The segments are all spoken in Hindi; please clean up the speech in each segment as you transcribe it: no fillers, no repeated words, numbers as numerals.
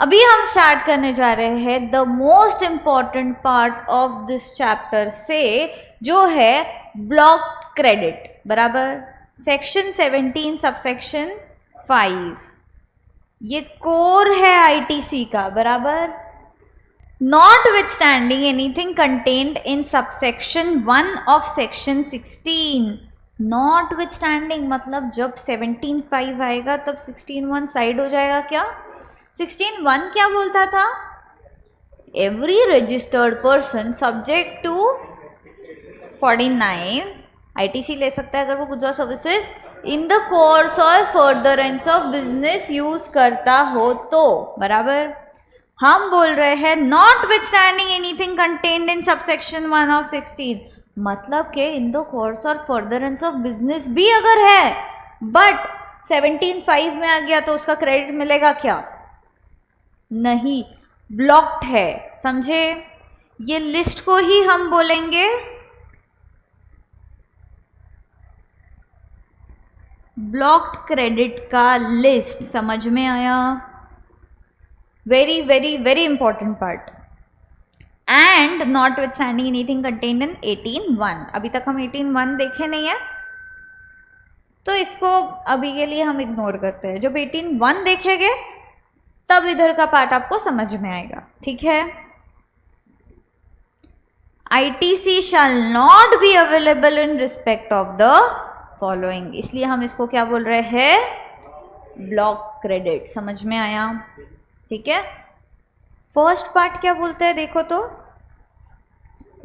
अभी हम स्टार्ट करने जा रहे हैं the most important part of this chapter से, जो है ब्लॉक क्रेडिट, बराबर। सेक्शन 17 सबसेक्शन 5, ये कोर है आईटीसी का, बराबर। Notwithstanding anything contained in subsection 1 of section 16। Notwithstanding मतलब जब 17.5 आएगा तब 16.1 साइड हो जाएगा। क्या 16.1 क्या बोलता था? Every registered person subject to 49 ITC ले सकता है अगर वो गुड्स और सर्विसेज इन द कोर्स और फर्दरेंस ऑफ बिजनेस यूज करता हो तो, बराबर। हम बोल रहे हैं notwithstanding anything contained in subsection 1 of 16, मतलब के इन द कोर्स और फर्दरेंस ऑफ बिजनेस भी अगर है बट 17.5 में आ गया तो उसका क्रेडिट मिलेगा क्या? नहीं, ब्लॉक्ड है, समझे। ये लिस्ट को ही हम बोलेंगे ब्लॉक्ड क्रेडिट का लिस्ट। समझ में आया? Very very very important part. And notwithstanding anything contained इन 18.1। अभी तक हम 18.1 देखे नहीं है तो इसको अभी के लिए हम इग्नोर करते हैं। जब 18.1 देखेंगे तब इधर का पार्ट आपको समझ में आएगा, ठीक है। ITC shall not be available in respect of the following, इसलिए हम इसको क्या बोल रहे हैं? Block credit. समझ में आया? ठीक है। फर्स्ट पार्ट क्या बोलते हैं देखो तो,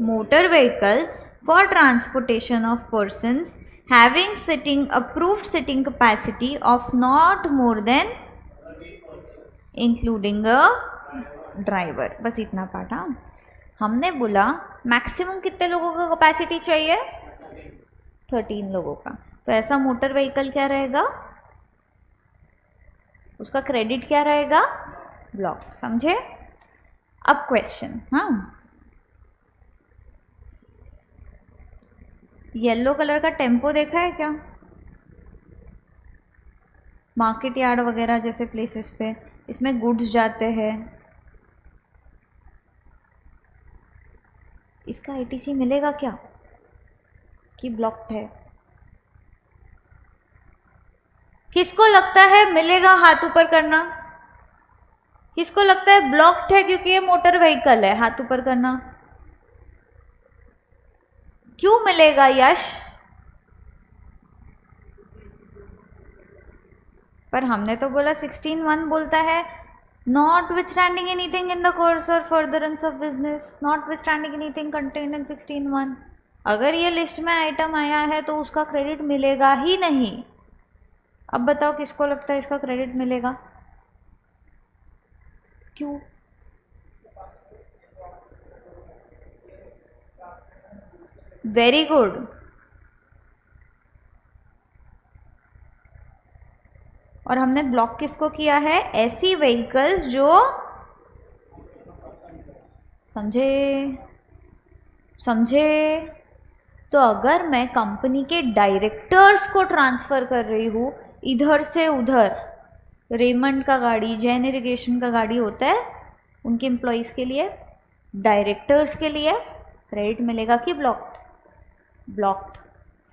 motor vehicle for transportation of persons having sitting approved seating capacity of not more then including a driver. बस इतना पार्ट। हाँ, हमने बोला मैक्सिमम कितने लोगों का कैपेसिटी चाहिए? 13 लोगों का। तो ऐसा मोटर व्हीकल क्या रहेगा? उसका क्रेडिट क्या रहेगा? ब्लॉक। समझे? अब क्वेश्चन, हाँ, येलो कलर का टेम्पो देखा है क्या? मार्केट यार्ड वगैरह जैसे प्लेसेस पे इसमें गुड्स जाते हैं। इसका आईटीसी मिलेगा क्या कि ब्लॉक्ड है? किसको लगता है मिलेगा? हाथ ऊपर करना। किसको लगता है ब्लॉक्ड है क्योंकि ये मोटर व्हीकल है? हाथ ऊपर करना। क्यों मिलेगा यश? पर हमने तो बोला 16.1 बोलता है notwithstanding anything in the course और furtherance of business, notwithstanding anything contained in 16.1। अगर ये लिस्ट में आइटम आया है तो उसका क्रेडिट मिलेगा ही नहीं। अब बताओ किसको लगता है इसका क्रेडिट मिलेगा? क्यों? Very good. और हमने ब्लॉक किसको किया है? ऐसी व्हीकल्स जो, समझे? समझे? तो अगर मैं कंपनी के डायरेक्टर्स को ट्रांसफ़र कर रही हूँ इधर से उधर, रेमंड का गाड़ी, जैन इरिगेशन का गाड़ी होता है उनके एम्प्लॉयज़ के लिए, डायरेक्टर्स के लिए क्रेडिट मिलेगा कि ब्लॉक्ड? ब्लॉक्ड।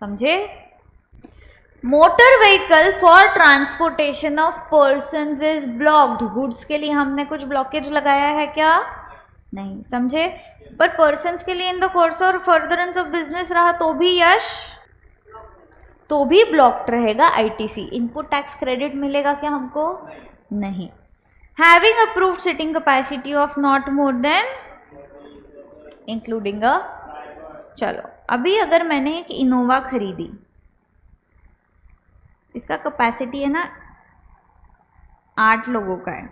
समझे? Motor vehicle for transportation of persons is blocked. Goods के लिए हमने कुछ ब्लॉकेज लगाया है क्या? नहीं। समझे? पर पर्सन्स के लिए इन द कोर्स और फर्दरेंस ऑफ बिजनेस रहा तो भी यश, तो भी ब्लॉक्ड रहेगा आईटीसी। इनपुट टैक्स क्रेडिट मिलेगा क्या हमको? नहीं। Having approved seating capacity of not more then including a, चलो अभी अगर मैंने एक इनोवा खरीदी, इसका कैपेसिटी है ना 8 लोगों का है,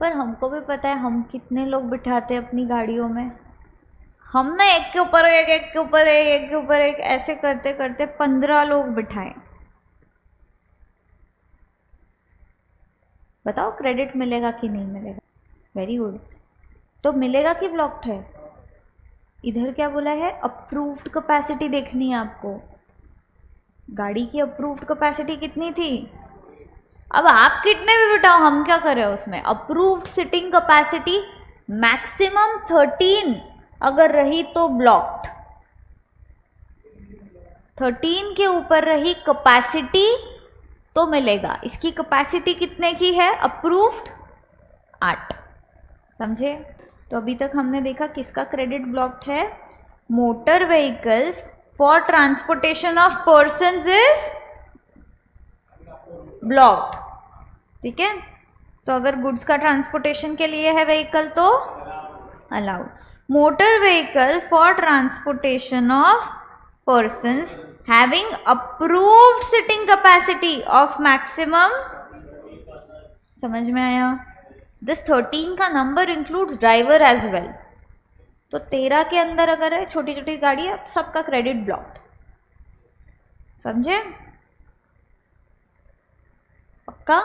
पर हमको भी पता है हम कितने लोग बिठाते हैं अपनी गाड़ियों में। हमने एक के ऊपर एक, एक के ऊपर एक, एक के ऊपर एक, ऐसे करते करते 15 लोग बिठाए। बताओ क्रेडिट मिलेगा कि नहीं मिलेगा? Very good. तो मिलेगा कि ब्लॉक्ड है? इधर क्या बोला है? अप्रूव्ड कैपेसिटी देखनी है आपको। गाड़ी की अप्रूव्ड कैपेसिटी कितनी थी? अब आप कितने भी बिठाओ, हम क्या करें उसमें। अप्रूव्ड सिटिंग कैपेसिटी मैक्सिमम 13 अगर रही तो ब्लॉक्ड, 13 के ऊपर रही कैपेसिटी तो मिलेगा। इसकी कैपेसिटी कितने की है अप्रूव्ड? 8। समझे? तो अभी तक हमने देखा किसका क्रेडिट ब्लॉक्ड है, motor vehicles for transportation of persons is blocked. ठीक है, तो अगर गुड्स का ट्रांसपोर्टेशन के लिए है व्हीकल तो allowed. Motor vehicle for transportation of persons having approved seating capacity of maximum, समझ में आया? दिस 13 का number includes driver as well. तो 13 के अंदर अगर है छोटी छोटी गाड़ी है सबका क्रेडिट ब्लॉक्ड। समझे? पक्का?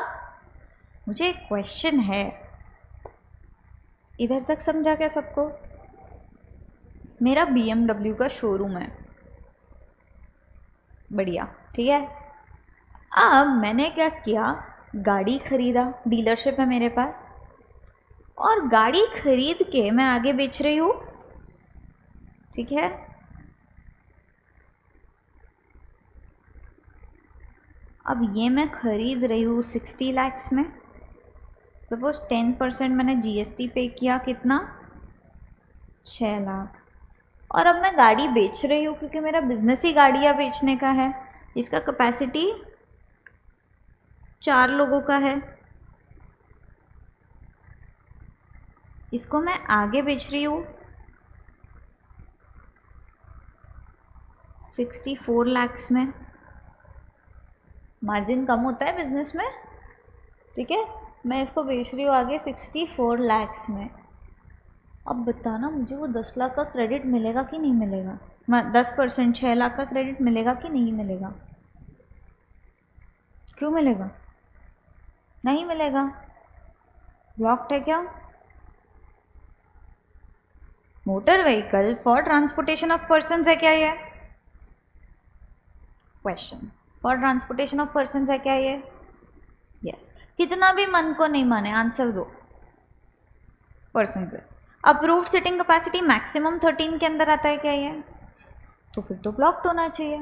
मुझे एक क्वेश्चन है, इधर तक समझा क्या सबको? मेरा BMW का शोरूम है, बढ़िया, ठीक है। अब मैंने क्या किया, गाड़ी खरीदा, डीलरशिप है मेरे पास, और गाड़ी खरीद के मैं आगे बेच रही हूँ। ठीक है, अब ये मैं खरीद रही हूँ 60 लाख में। सपोज 10% मैंने GST पे किया, कितना? 6 लाख। और अब मैं गाड़ी बेच रही हूँ क्योंकि मेरा बिजनेस ही गाड़ियाँ बेचने का है। इसका कैपेसिटी 4 लोगों का है। इसको मैं आगे बेच रही हूँ 64 लाख में। मार्जिन कम होता है बिजनेस में, ठीक है। मैं इसको बेच रही हूँ आगे 64 लाख में। अब बताना मुझे वो 10 लाख का क्रेडिट मिलेगा कि नहीं मिलेगा? 10% 6 लाख का क्रेडिट मिलेगा कि नहीं मिलेगा? क्यों मिलेगा? नहीं मिलेगा, ब्लॉक्ड है क्या? Motor vehicle for transportation of persons है क्या ये question? For transportation of persons है क्या ये? यस। कितना भी मन को नहीं माने आंसर दो, पर्सन्स है। अप्रूव्ड सिटिंग कैपेसिटी मैक्सिमम 13 के अंदर आता है क्या ये? तो फिर तो ब्लॉक्ड होना चाहिए,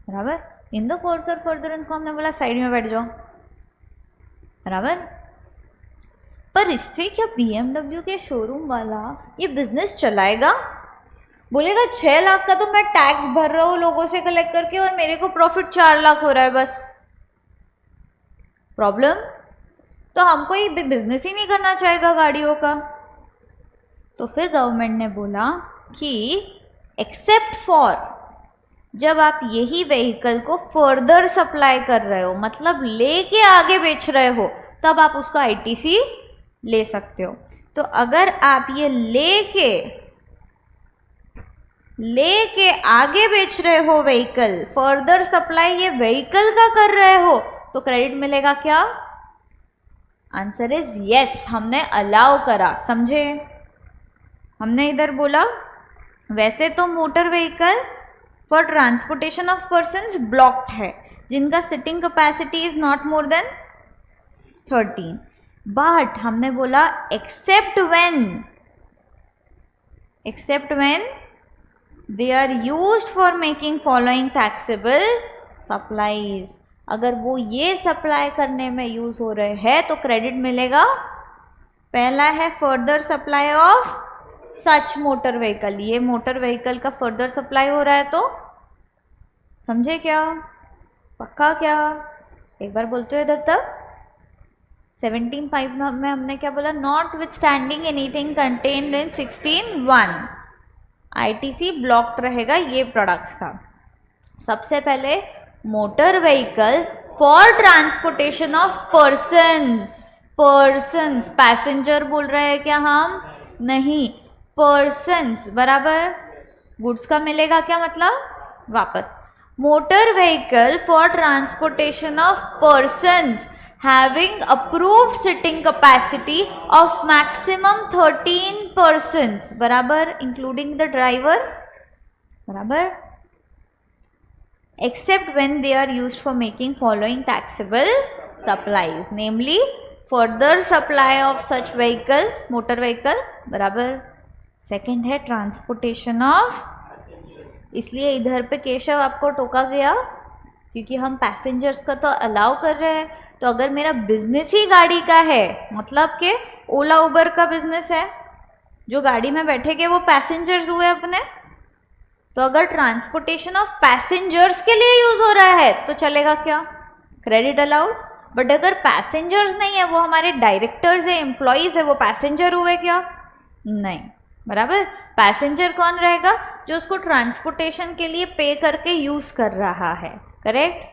बराबर। इन द कोर्स और फर्दरेंस को हमने बोला साइड में बैठ जाओ, बराबर। पर इससे क्या BMW के शोरूम वाला ये बिजनेस चलाएगा? बोलेगा 6 लाख का तो मैं टैक्स भर रहा हूँ लोगों से कलेक्ट करके और मेरे को प्रॉफिट 4 लाख हो रहा है बस। प्रॉब्लम? तो हमको ये बिजनेस ही नहीं करना चाहेगा गाड़ियों का। तो फिर गवर्नमेंट ने बोला कि एक्सेप्ट फॉर, जब आप यही व्हीकल को फर्दर सप्लाई कर रहे हो, मतलब लेके आगे बेच रहे हो, तब आप उसका ITC ले सकते हो। तो अगर आप ये लेके आगे बेच रहे हो व्हीकल, फर्दर सप्लाई ये व्हीकल का कर रहे हो, तो क्रेडिट मिलेगा क्या? आंसर इज यस, हमने अलाउ करा। समझे? हमने इधर बोला वैसे तो motor vehicle for transportation of persons blocked है, जिनका seating capacity is not more than 13, but हमने बोला except when they are used for making following taxable supplies. अगर वो ये सप्लाई करने में यूज हो रहे हैं तो क्रेडिट मिलेगा। पहला है further supply of such motor vehicle, ये मोटर व्हीकल का फर्दर सप्लाई हो रहा है, तो समझे क्या? पक्का क्या? एक बार बोलते हो इधर तक। 17.5 में हमने क्या बोला? Not with standing anything contained in 16.1 ITC blocked रहेगा ये प्रोडक्ट्स का। सबसे पहले motor vehicle for transportation of persons, passenger बोल रहे हैं क्या हम? नहीं, पर्सन्स, बराबर। गुड्स का मिलेगा क्या मतलब? वापस। Motor vehicle for transportation of persons having approved sitting capacity of maximum 13 persons, बराबर, including the driver, बराबर। except when they are used for making following taxable supplies, namely further supply of such vehicle, motor vehicle बराबर। सेकंड है ट्रांसपोर्टेशन ऑफ, इसलिए इधर पे केशव आपको टोका गया क्योंकि हम पैसेंजर्स का तो अलाउ कर रहे हैं। तो अगर मेरा बिजनेस ही गाड़ी का है, मतलब कि ओला उबर का बिजनेस है, जो गाड़ी में बैठेंगे वो पैसेंजर्स हुए अपने, तो अगर ट्रांसपोर्टेशन ऑफ पैसेंजर्स के लिए यूज हो रहा है तो चलेगा क्या, क्रेडिट अलाउड। बट अगर पैसेंजर्स नहीं है, वो हमारे डायरेक्टर्स है, एम्प्लॉयज है, वो पैसेंजर हुए क्या, नहीं, बराबर। पैसेंजर कौन रहेगा, जो उसको ट्रांसपोर्टेशन के लिए पे करके यूज कर रहा है, करेक्ट।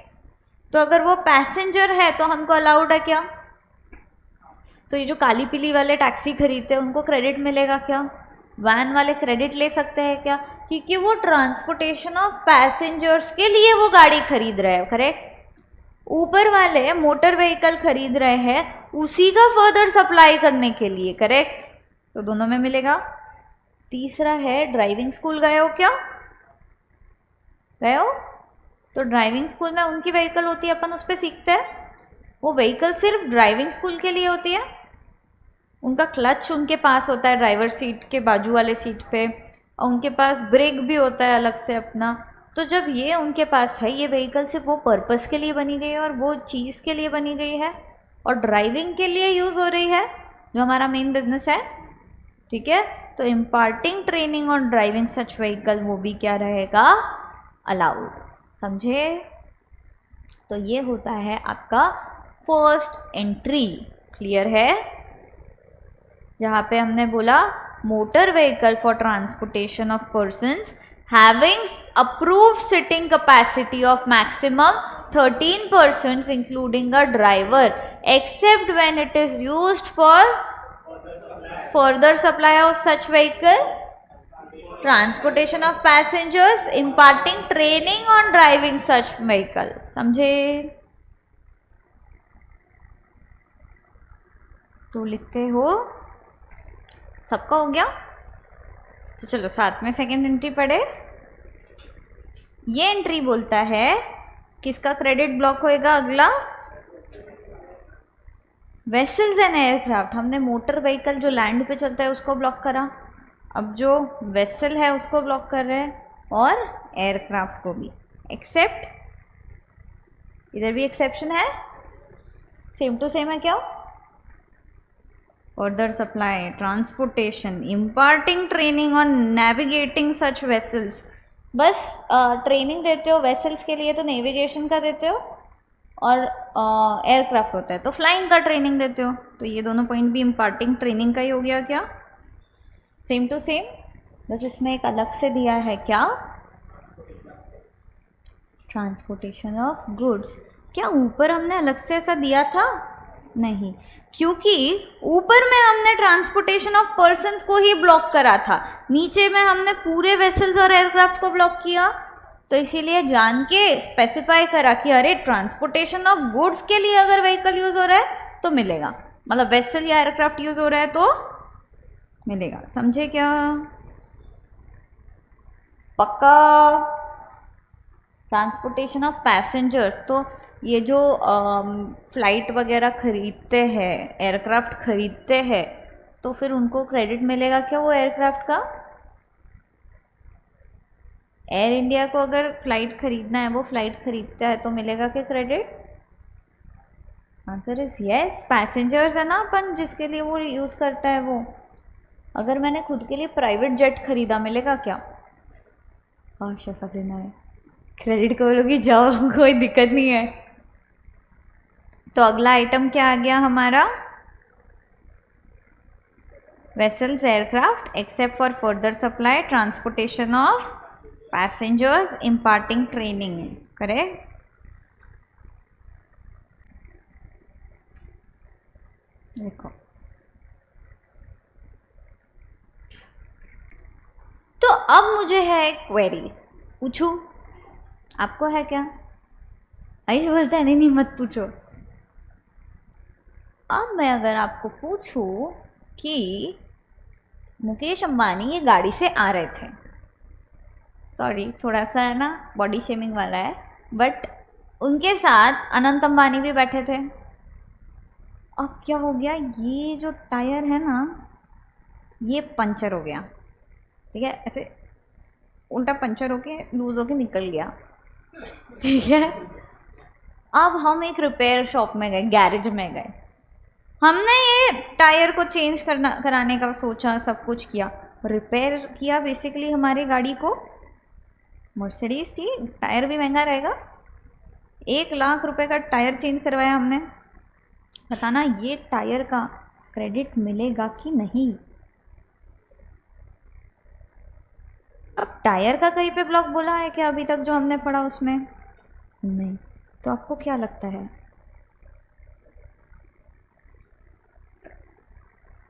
तो अगर वो पैसेंजर है तो हमको अलाउड है क्या। तो ये जो काली पीली वाले टैक्सी खरीदते हैं उनको क्रेडिट मिलेगा क्या, वैन वाले क्रेडिट ले सकते हैं क्या, क्योंकि वो ट्रांसपोर्टेशन ऑफ पैसेंजर्स के लिए वो गाड़ी खरीद रहे हैं, करेक्ट। ऊपर वाले मोटर व्हीकल खरीद रहे हैं उसी का फर्दर सप्लाई करने के लिए, करेक्ट। तो दोनों में मिलेगा। तीसरा है ड्राइविंग स्कूल गए हो क्या, गए हो। तो ड्राइविंग स्कूल में उनकी व्हीकल होती है, अपन उस पर सीखते हैं। वो व्हीकल सिर्फ ड्राइविंग स्कूल के लिए होती है, उनका क्लच उनके पास होता है ड्राइवर सीट के बाजू वाले सीट पे, और उनके पास ब्रेक भी होता है अलग से अपना। तो जब ये उनके पास है, ये व्हीकल सिर्फ वो पर्पस के लिए बनी गई है और वो चीज़ के लिए बनी गई है और ड्राइविंग के लिए यूज़ हो रही है, जो हमारा मेन बिजनेस है, ठीक है। तो imparting training on driving such vehicle, वो भी क्या रहेगा, अलाउड, समझे। तो ये होता है आपका फर्स्ट एंट्री, क्लियर है। जहाँ पे हमने बोला motor vehicle for transportation of persons having approved seating capacity of maximum 13 persons including a driver except when it is used for further supply of such vehicle, transportation of passengers, imparting training on driving such vehicle, समझे। तो लिखते हो, सबका हो गया। तो चलो साथ में सेकेंड एंट्री पढ़े। ये एंट्री बोलता है किसका क्रेडिट ब्लॉक होएगा, अगला वेसल्स एंड एयरक्राफ्ट। हमने मोटर व्हीकल जो लैंड पे चलता है उसको ब्लॉक करा, अब जो वेसल है उसको ब्लॉक कर रहे हैं, और एयरक्राफ्ट को भी, एक्सेप्ट, इधर भी एक्सेप्शन है, सेम टू सेम है क्या, further supply, transportation, imparting training on navigating such vessels. बस ट्रेनिंग देते हो वेसल्स के लिए तो नेविगेशन का देते हो, और एयरक्राफ्ट होता है तो फ्लाइंग का ट्रेनिंग देते हो। तो ये दोनों पॉइंट भी इम्पार्टिंग ट्रेनिंग का ही हो गया क्या, सेम टू सेम। बस इसमें एक अलग से दिया है क्या, ट्रांसपोर्टेशन ऑफ गुड्स। क्या ऊपर हमने अलग से ऐसा दिया था, नहीं, क्योंकि ऊपर में हमने ट्रांसपोर्टेशन ऑफ पर्सन्स को ही ब्लॉक करा था, नीचे में हमने पूरे वेसल्स और एयरक्राफ्ट को ब्लॉक किया। तो इसीलिए जान के स्पेसिफाई करा कि अरे ट्रांसपोर्टेशन ऑफ गुड्स के लिए अगर व्हीकल यूज हो रहा है तो मिलेगा, मतलब वेसल या एयरक्राफ्ट यूज हो रहा है तो मिलेगा, समझे क्या, पक्का। ट्रांसपोर्टेशन ऑफ पैसेंजर्स, तो ये जो फ्लाइट वगैरह खरीदते हैं, एयरक्राफ्ट खरीदते हैं, तो फिर उनको क्रेडिट मिलेगा क्या वो एयरक्राफ्ट का। एयर इंडिया को अगर फ्लाइट खरीदना है, वो फ्लाइट खरीदता है तो मिलेगा क्या credit, answer is yes. Passengers है ना अपन जिसके लिए वो यूज़ करता है, वो अगर मैंने खुद के लिए प्राइवेट जेट खरीदा मिलेगा क्या, काश ऐसा देना है, क्रेडिट करोगी जाओ, कोई दिक्कत नहीं है। तो अगला आइटम क्या आ गया हमारा, vessels aircraft except for further supply, transportation of passengers, imparting training, correct. देखो तो अब मुझे है एक क्वेरी, पूछूं, आपको है क्या। आयुष बोलता है नहीं नहीं मत पूछो। अब मैं अगर आपको पूछूं कि मुकेश अंबानी ये गाड़ी से आ रहे थे, सॉरी थोड़ा सा है ना बॉडी शेमिंग वाला है, बट उनके साथ अनंत अंबानी भी बैठे थे। अब क्या हो गया, ये जो टायर है ना ये पंचर हो गया, ठीक है, ऐसे उल्टा पंचर होके लूज होके निकल गया, ठीक है। अब हम एक रिपेयर शॉप में गए, गैरेज में गए, हमने ये टायर को चेंज कराने का सोचा, सब कुछ किया, रिपेयर किया बेसिकली हमारी गाड़ी को। मर्सिडीज थी, टायर भी महंगा रहेगा, 1 लाख रुपए का टायर चेंज करवाया हमने। बताना ये टायर का क्रेडिट मिलेगा कि नहीं। अब टायर का कहीं पे ब्लॉक बोला है क्या अभी तक जो हमने पढ़ा उसमें? नहीं। तो आपको क्या लगता है?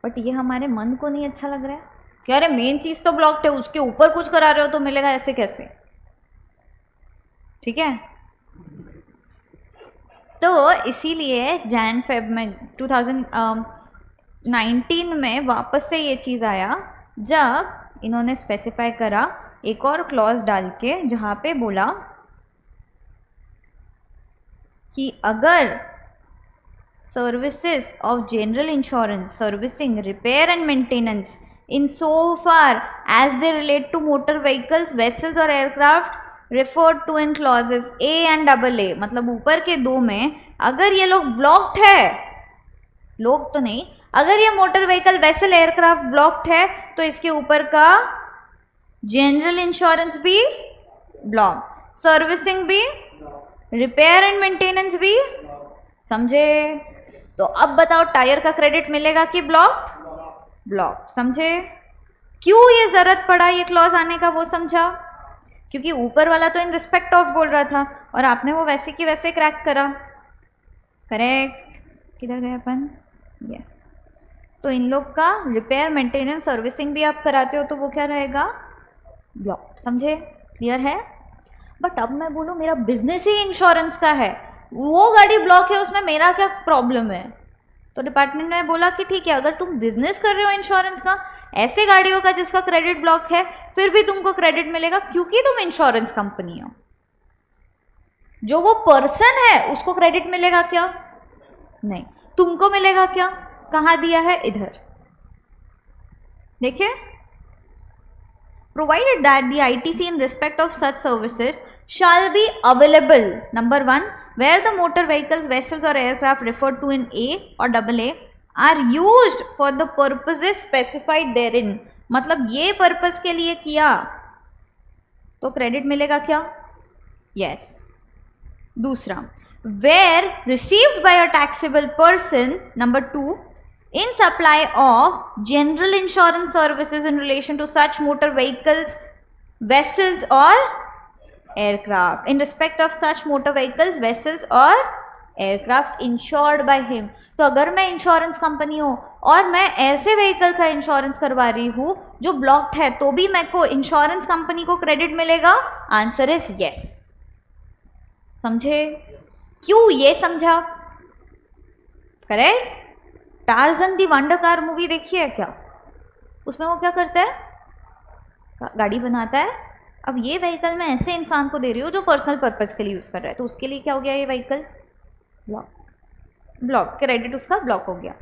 बट ये हमारे मन को नहीं अच्छा लग रहा है कि अरे मेन चीज तो ब्लॉक्ड है, उसके ऊपर कुछ करा रहे हो तो मिलेगा, ऐसे कैसे? ठीक है, तो इसीलिए जैन फेब में 2019 में वापस से ये चीज़ आया, जब इन्होंने स्पेसिफाई करा एक और क्लॉज डाल के, जहाँ पे बोला कि अगर services of general insurance, servicing, repair and maintenance in so far as they relate to motor vehicles, vessels or aircraft referred to in clauses A and AA, मतलब ऊपर के दो में अगर ये लोग ब्लॉक्ड है, लोग तो नहीं, अगर ये motor vehicle, vessel, aircraft blocked है तो इसके ऊपर का जनरल इंश्योरेंस भी ब्लॉक, सर्विसिंग भी, रिपेयर एंड मेंटेनेंस भी, समझे? तो अब बताओ टायर का क्रेडिट मिलेगा कि ब्लॉक? ब्लॉक, समझे? क्यों ये जरूरत पड़ा ये क्लॉज आने का, वो समझा? क्योंकि ऊपर वाला तो इन रिस्पेक्ट ऑफ बोल रहा था और आपने वो वैसे की वैसे क्रैक करा, करेक्ट? किधर गए अपन? यस। तो इन लोग का रिपेयर, मेंटेनेंस, सर्विसिंग भी आप कराते हो तो वो क्या रहेगा? ब्लॉक, समझे? क्लियर है? बट अब मैं बोलूँ मेरा बिजनेस ही इंश्योरेंस का है, वो गाड़ी ब्लॉक है, उसमें मेरा क्या प्रॉब्लम है? तो डिपार्टमेंट ने बोला कि ठीक है, अगर तुम बिजनेस कर रहे हो इंश्योरेंस का, ऐसे गाड़ियों का जिसका क्रेडिट ब्लॉक है, फिर भी तुमको क्रेडिट मिलेगा क्योंकि तुम इंश्योरेंस कंपनी हो। जो वो पर्सन है उसको क्रेडिट मिलेगा क्या? नहीं। तुमको मिलेगा क्या? कहाँ दिया है? इधर देखिए, provided that the ITC in respect of such services shall be available, number 1, where the motor vehicles, vessels or aircraft referred to in A or AA are used for the purposes specified therein, मतलब ये पर्पस के लिए किया तो क्रेडिट मिलेगा क्या? यस। दूसरा, where received by a taxable person, number 2, in supply of general insurance services in relation to such motor vehicles, vessels or aircraft, in respect of such motor vehicles, vessels or aircraft insured by him। तो अगर मैं इंश्योरेंस कंपनी हूँ और मैं ऐसे व्हीकल का इंश्योरेंस करवा रही हूँ जो ब्लॉक्ड है, तो भी मेरे को इंश्योरेंस कंपनी को क्रेडिट मिलेगा? Answer is yes. समझे? क्यों ये समझा? करेक्ट? टार्जन दी वंडर कार मूवी देखी है क्या? उसमें वो क्या करता है, गाड़ी बनाता है। अब ये व्हीकल मैं ऐसे इंसान को दे रही हूँ जो पर्सनल पर्पस के लिए यूज़ कर रहा है, तो उसके लिए क्या हो गया, ये व्हीकल ब्लॉक, ब्लॉक, क्रेडिट उसका ब्लॉक हो गया।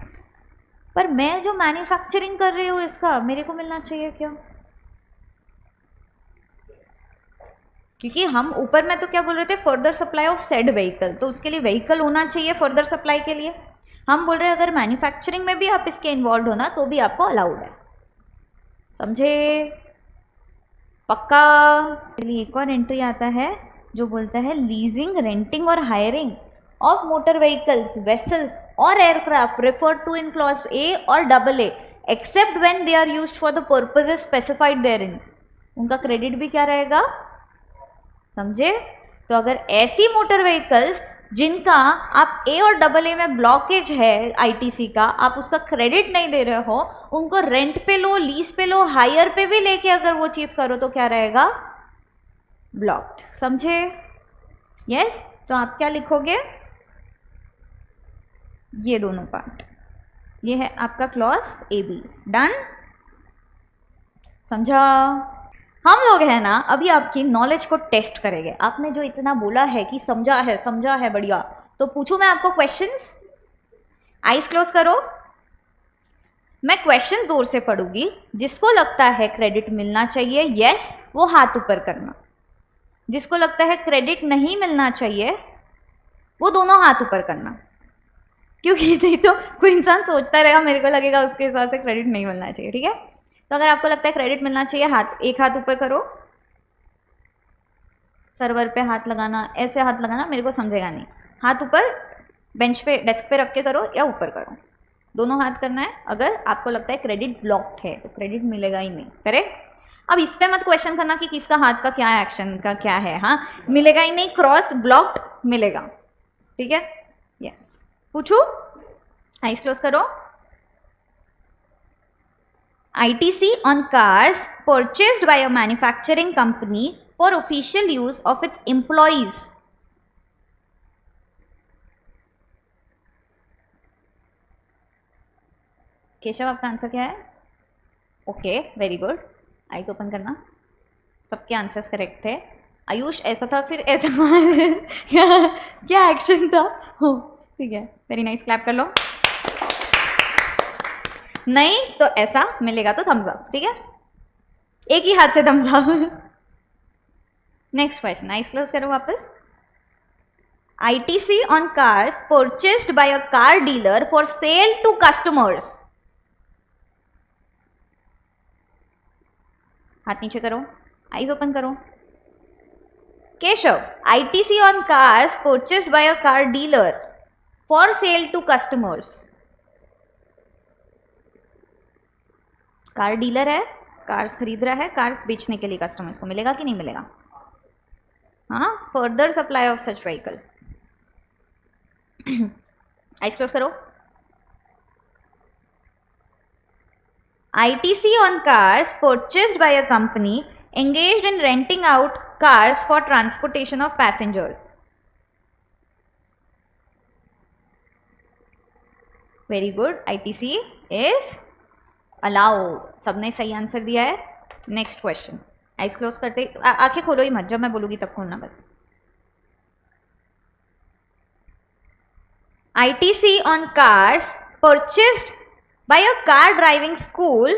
पर मैं जो मैन्युफैक्चरिंग कर रही हूँ इसका, मेरे को मिलना चाहिए क्या? क्योंकि हम ऊपर में तो क्या बोल रहे थे, further supply of said vehicle, तो उसके लिए व्हीकल होना चाहिए फर्दर सप्लाई के लिए। हम बोल रहे हैं अगर मैन्युफैक्चरिंग में भी आप इसके इन्वॉल्व होना तो भी आपको अलाउड है। समझे? पक्का? चलिए एक और एंट्री आता है जो बोलता है लीजिंग, रेंटिंग और hiring of motor vehicles, vessels और aircraft referred to in clause A और AA except when they are used for the purposes specified therein, उनका क्रेडिट भी क्या रहेगा? समझे? तो अगर ऐसी मोटर व्हीकल्स जिनका आप ए और AA में ब्लॉकेज है ITC का, आप उसका क्रेडिट नहीं दे रहे हो, उनको रेंट पे लो, लीज पे लो, हायर पे भी लेके अगर वो चीज़ करो तो क्या रहेगा? ब्लॉक्ड। समझे? यस। तो आप क्या लिखोगे? ये दोनों पार्ट, ये है आपका क्लॉज AB। डन? समझा? हम लोग है ना अभी आपकी नॉलेज को टेस्ट करेंगे। आपने जो इतना बोला है कि समझा है बढ़िया, तो पूछूं मैं आपको क्वेश्चंस? आइज क्लोज करो। मैं क्वेश्चन जोर से पढ़ूंगी, जिसको लगता है क्रेडिट मिलना चाहिए यस वो हाथ ऊपर करना, जिसको लगता है क्रेडिट नहीं मिलना चाहिए वो दोनों हाथ ऊपर करना, क्योंकि नहीं तो कोई इंसान सोचता रहेगा मेरे को लगेगा उसके हिसाब से क्रेडिट नहीं मिलना चाहिए। ठीक है, तो अगर आपको लगता है क्रेडिट मिलना चाहिए एक हाथ ऊपर करो। सर्वर पे हाथ लगाना, ऐसे हाथ लगाना मेरे को समझेगा नहीं। हाथ ऊपर बेंच पे डेस्क पे रख के करो या ऊपर करो, दोनों हाथ करना है। अगर आपको लगता है क्रेडिट ब्लॉक्ड है तो क्रेडिट मिलेगा ही नहीं, करेक्ट। अब इस पे मत क्वेश्चन करना कि किसका हाथ का क्या एक्शन का क्या है। हाँ, मिलेगा ही नहीं, क्रॉस ब्लॉक्ड मिलेगा। ठीक है, यस। पूछू, आइज क्लोज करो। ITC on cars purchased by a manufacturing company for official use of its employees. Keshav, आपका आंसर क्या है? Okay, very good. Eyes open करना। सबके आंसर्स करेक्ट थे। आयुष ऐसा था, फिर ऐसा क्या एक्शन था? ठीक है, वेरी नाइस, क्लैप कर लो। नहीं तो ऐसा मिलेगा तो थम्स अप। ठीक है, एक ही हाथ से thumbs up. Next question, eyes close करो वापस। ITC on cars purchased by a car dealer for sale to customers. हाथ नीचे करो, आइज ओपन करो। Keshav, ITC on cars purchased by a car dealer for sale to customers. Car dealer है, कार्स खरीद रहा है, कार्स बेचने के लिए कस्टमर्स को, मिलेगा कि नहीं मिलेगा? हाँ, further supply of such vehicle. Eyes close करो। ITC on cars purchased by a company engaged in renting out cars for transportation of passengers. Very good, ITC is allowed. सबने सही आंसर दिया है। नेक्स्ट क्वेश्चन, आइज क्लोज करते, आंखें खोलो ही मत, जब मैं बोलूंगी तब खोलना बस। ITC on cars purchased by a car driving school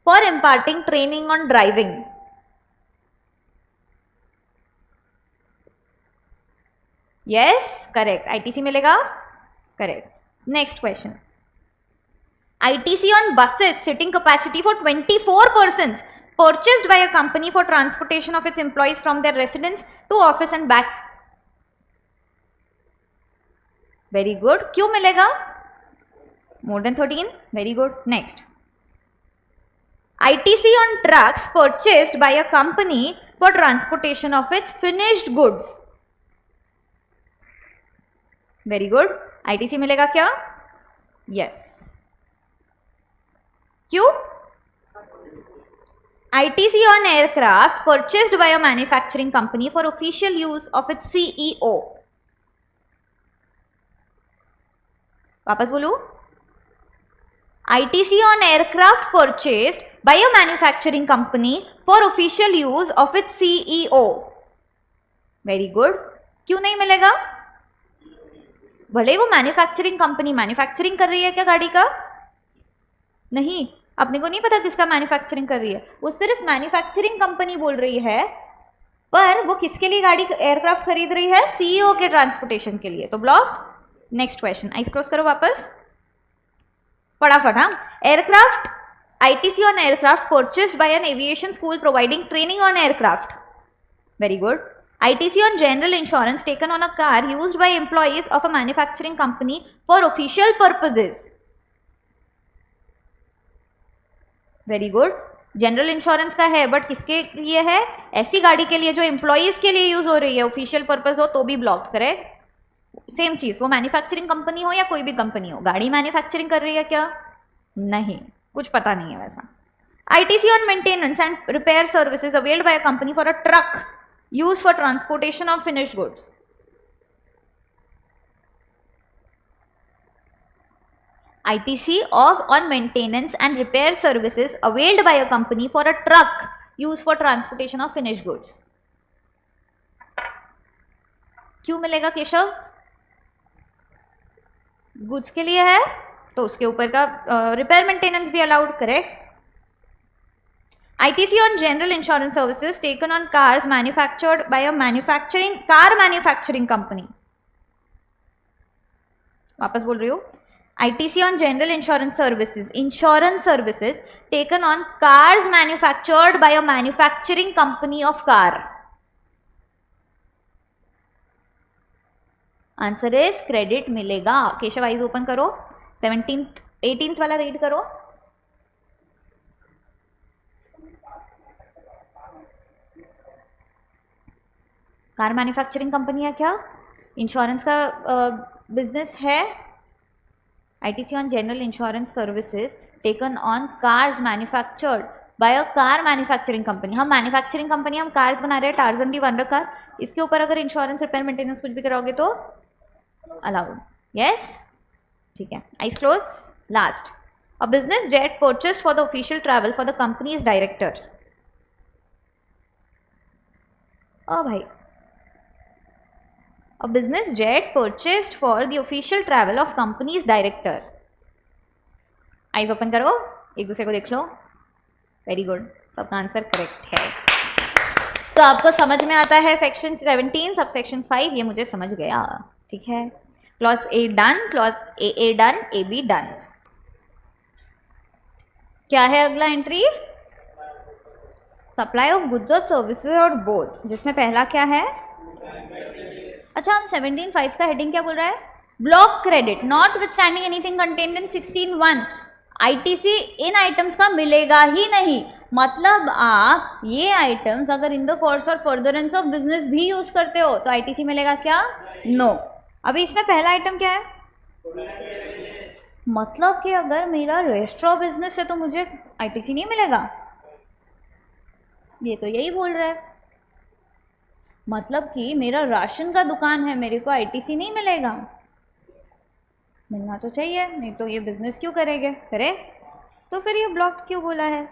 for imparting training on driving. Yes, correct. ITC मिलेगा, correct. Next question. ITC on buses sitting capacity for 24 persons purchased by a company for transportation of its employees from their residence to office and back. Very good. क्यों मिलेगा? More than 13. Very good. Next. ITC on trucks purchased by a company for transportation of its finished goods. Very good. ITC मिलेगा क्या? Yes. क्यों? ITC on aircraft purchased by a manufacturing company for official use of its CEO. वापस बोलूं? ITC on aircraft purchased by a manufacturing company for official use of its CEO. Very good. क्यों नहीं मिलेगा? भले वो मैन्युफैक्चरिंग कंपनी मैन्युफैक्चरिंग कर रही है क्या गाड़ी का? नहीं, अपने को नहीं पता किसका मैन्युफैक्चरिंग कर रही है, वो सिर्फ मैन्युफैक्चरिंग कंपनी बोल रही है, पर वो किसके लिए गाड़ी एयरक्राफ्ट खरीद रही है? सीईओ के ट्रांसपोर्टेशन के लिए, तो block. Next question, eyes cross करो वापस फटाफट। हाँ, aircraft, ITC on aircraft purchased by an aviation school providing training on aircraft. Very good. ITC on general insurance taken on a car used by employees of a manufacturing company for official purposes. Very good. General insurance का है, बट किसके लिए है? ऐसी गाड़ी के लिए जो एम्प्लॉयज के लिए यूज हो रही है, ऑफिशियल पर्पस हो तो भी ब्लॉक करे। सेम चीज, वो मैन्युफैक्चरिंग कंपनी हो या कोई भी कंपनी हो, गाड़ी मैन्युफैक्चरिंग कर रही है क्या? नहीं, कुछ पता नहीं है वैसा। ITC on maintenance and repair services availed by a company for a truck used for transportation of finished goods. ITC on maintenance and repair services availed by a company for a truck use for transportation of finish goods. क्यों मिलेगा केशव? गुड्स के लिए है तो उसके ऊपर का रिपेयर मेंटेनेंस भी allowed, correct. ITC on general insurance services taken on cars manufactured by a car manufacturing company। वापस बोल रही हूँ, ITC on general insurance services taken on cars manufactured by a manufacturing company of car। Answer is credit मिलेगा। केशव आइज ओपन करो, 17th 18th वाला रीड करो। कार मैन्युफैक्चरिंग कंपनी है क्या? इंश्योरेंस का बिजनेस है। ITC on general insurance services taken on cars manufactured by a car manufacturing company. हम मैन्युफैक्चरिंग कंपनी, हम कार्स बना रहे हैं, टार्जन भी बन रखा है, इसके ऊपर अगर इंश्योरेंस रिपेयर मेंटेनेंस कुछ भी कराओगे तो अलाउड। यस, ठीक है। Eyes close. Last, a business jet purchased for the official travel for the company's director. ओ भाई, a business jet purchased for the official travel of company's director। Eyes open करो, एक दूसरे को देख लो। वेरी गुड, सबका आंसर करेक्ट है। तो आपको समझ में आता है सेक्शन 17 सब सेक्शन 5, ये मुझे समझ गया, ठीक है। Clause A done, clause A done, A be done. क्या है अगला एंट्री? सप्लाई ऑफ गुड्स और सर्विसेज और बोथ, जिसमें पहला क्या है? अच्छा, हम 17(5) का हेडिंग क्या बोल रहा है? Block credit not with standing anything contained in 16(1) ITC in items का मिलेगा ही नहीं। मतलब आप ये आइटम्स अगर इन द कोर्स और फर्दरेंस ऑफ बिजनेस भी यूज करते हो तो ITC मिलेगा क्या? नो। अभी इसमें पहला आइटम क्या है? मतलब कि अगर मेरा रेस्टोरेंट बिजनेस है तो मुझे ITC नहीं मिलेगा, ये तो यही बोल रहा है। मतलब कि मेरा राशन का दुकान है, मेरे को ITC नहीं मिलेगा। मिलना तो चाहिए, नहीं तो ये बिजनेस क्यों करेंगे? करे तो फिर ये ब्लॉक क्यों बोला है?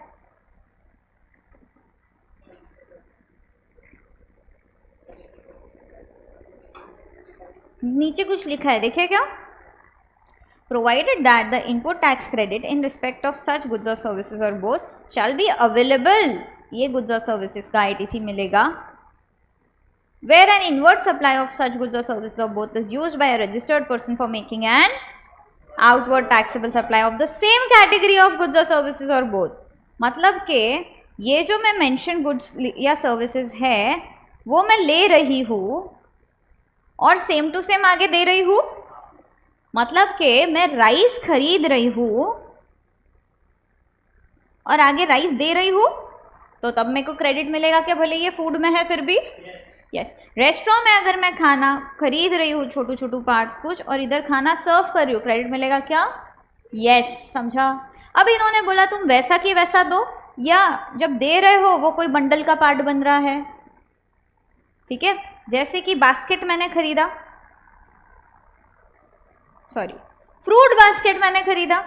नीचे कुछ लिखा है, देखिए क्या? Provided that the input tax credit in respect of such goods और सर्विसेज और बोथ शैल बी अवेलेबल। ये गुड्स और सर्विसेज का ITC मिलेगा। Where an inward supply of such goods or services or both is used by a registered person for making an outward taxable supply of the same category of goods or services or both। मतलब कि ये जो मैं मेंशन गुड्स या सर्विसेज है वो मैं ले रही हूँ और सेम टू सेम आगे दे रही हूँ। मतलब कि मैं राइस खरीद रही हूँ और आगे राइस दे रही हूँ, तो तब मेरे को क्रेडिट मिलेगा क्या? भले ये फूड में है फिर भी। यस, रेस्टोरेंट में अगर मैं खाना खरीद रही हूँ छोटू छोटू पार्ट्स कुछ और इधर खाना सर्व कर रही हूँ, क्रेडिट मिलेगा क्या? यस, समझा। अब इन्होंने बोला तुम वैसा कि वैसा दो, या जब दे रहे हो वो कोई बंडल का पार्ट बन रहा है, ठीक है। जैसे कि बास्केट मैंने खरीदा, सॉरी फ्रूट बास्केट मैंने खरीदा।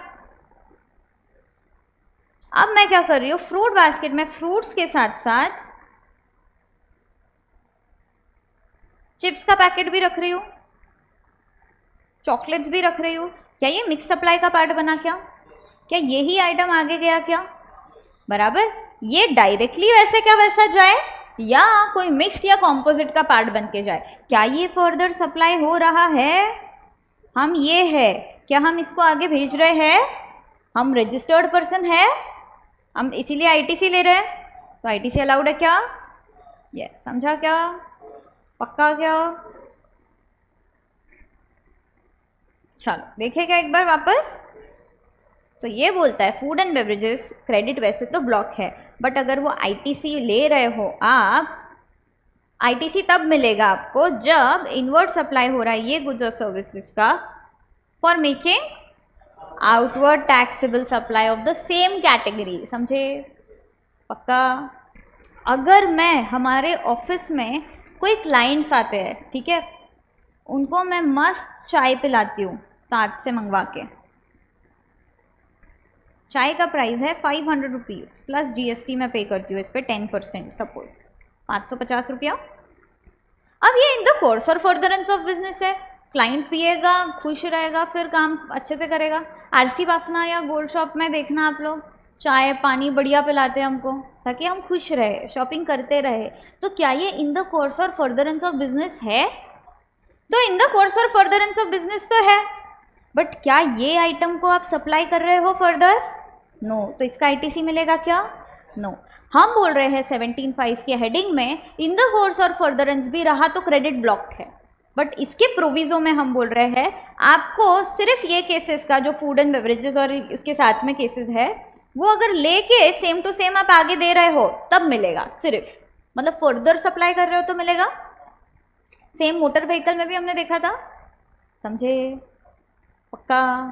अब मैं क्या कर रही हूँ? फ्रूट बास्केट में फ्रूट्स के साथ साथ चिप्स का पैकेट भी रख रही हूँ, चॉकलेट्स भी रख रही हूँ। क्या ये मिक्स सप्लाई का पार्ट बना क्या? क्या यही आइटम आगे गया क्या? बराबर। ये डायरेक्टली वैसे क्या वैसा जाए या कोई मिक्स्ड या कॉम्पोजिट का पार्ट बन के जाए? क्या ये फर्दर सप्लाई हो रहा है? हम ये है, क्या हम इसको आगे भेज रहे हैं? हम रजिस्टर्ड पर्सन है, हम इसीलिए ITC ले रहे हैं, तो ITC अलाउड है क्या? यस, समझा क्या? पक्का क्या? चलो देखेगा एक बार वापस। तो ये बोलता है फूड एंड बेवरेजेस क्रेडिट वैसे तो ब्लॉक है, बट अगर वो ITC ले रहे हो आप, ITC तब मिलेगा आपको जब इनवर्ड सप्लाई हो रहा है ये गुड्स और सर्विसेज का for making outward taxable supply of the same category. समझे? पक्का। अगर मैं हमारे ऑफिस में कोई क्लाइंट्स आते हैं, ठीक है, उनको मैं मस्त चाय पिलाती हूँ ताज से मंगवा के, चाय का प्राइस है 500 रुपीज़ प्लस जीएसटी मैं पे करती हूँ इस पर 10%, सपोज 550 रुपया। अब ये इन द कोर्स और फर्दरेंस ऑफ बिजनेस है, क्लाइंट पिएगा, खुश रहेगा, फिर काम अच्छे से करेगा। आरसी बाफना या गोल्ड शॉप में देखना आप लोग, चाय पानी बढ़िया पिलाते हैं हमको ताकि हम खुश रहे, शॉपिंग करते रहे। तो क्या ये इन द कोर्स और फर्दरेंस ऑफ बिजनेस है? तो इन द कोर्स और फर्दरेंस ऑफ बिजनेस तो है, बट क्या ये आइटम को आप सप्लाई कर रहे हो फर्दर? नो। तो इसका आईटीसी मिलेगा क्या? नो। हम बोल रहे हैं 17(5) के हेडिंग में इन द कोर्स और फर्दरेंस भी रहा तो क्रेडिट ब्लॉक्ड है, बट इसके प्रोविजो में हम बोल रहे हैं आपको सिर्फ ये केसेस का, जो फूड एंड बेवरेजेस और उसके साथ में केसेस है, वो अगर लेके सेम टू सेम आप आगे दे रहे हो तब मिलेगा सिर्फ, मतलब फर्दर सप्लाई कर रहे हो तो मिलेगा। सेम मोटर व्हीकल में भी हमने देखा था, समझे? पक्का?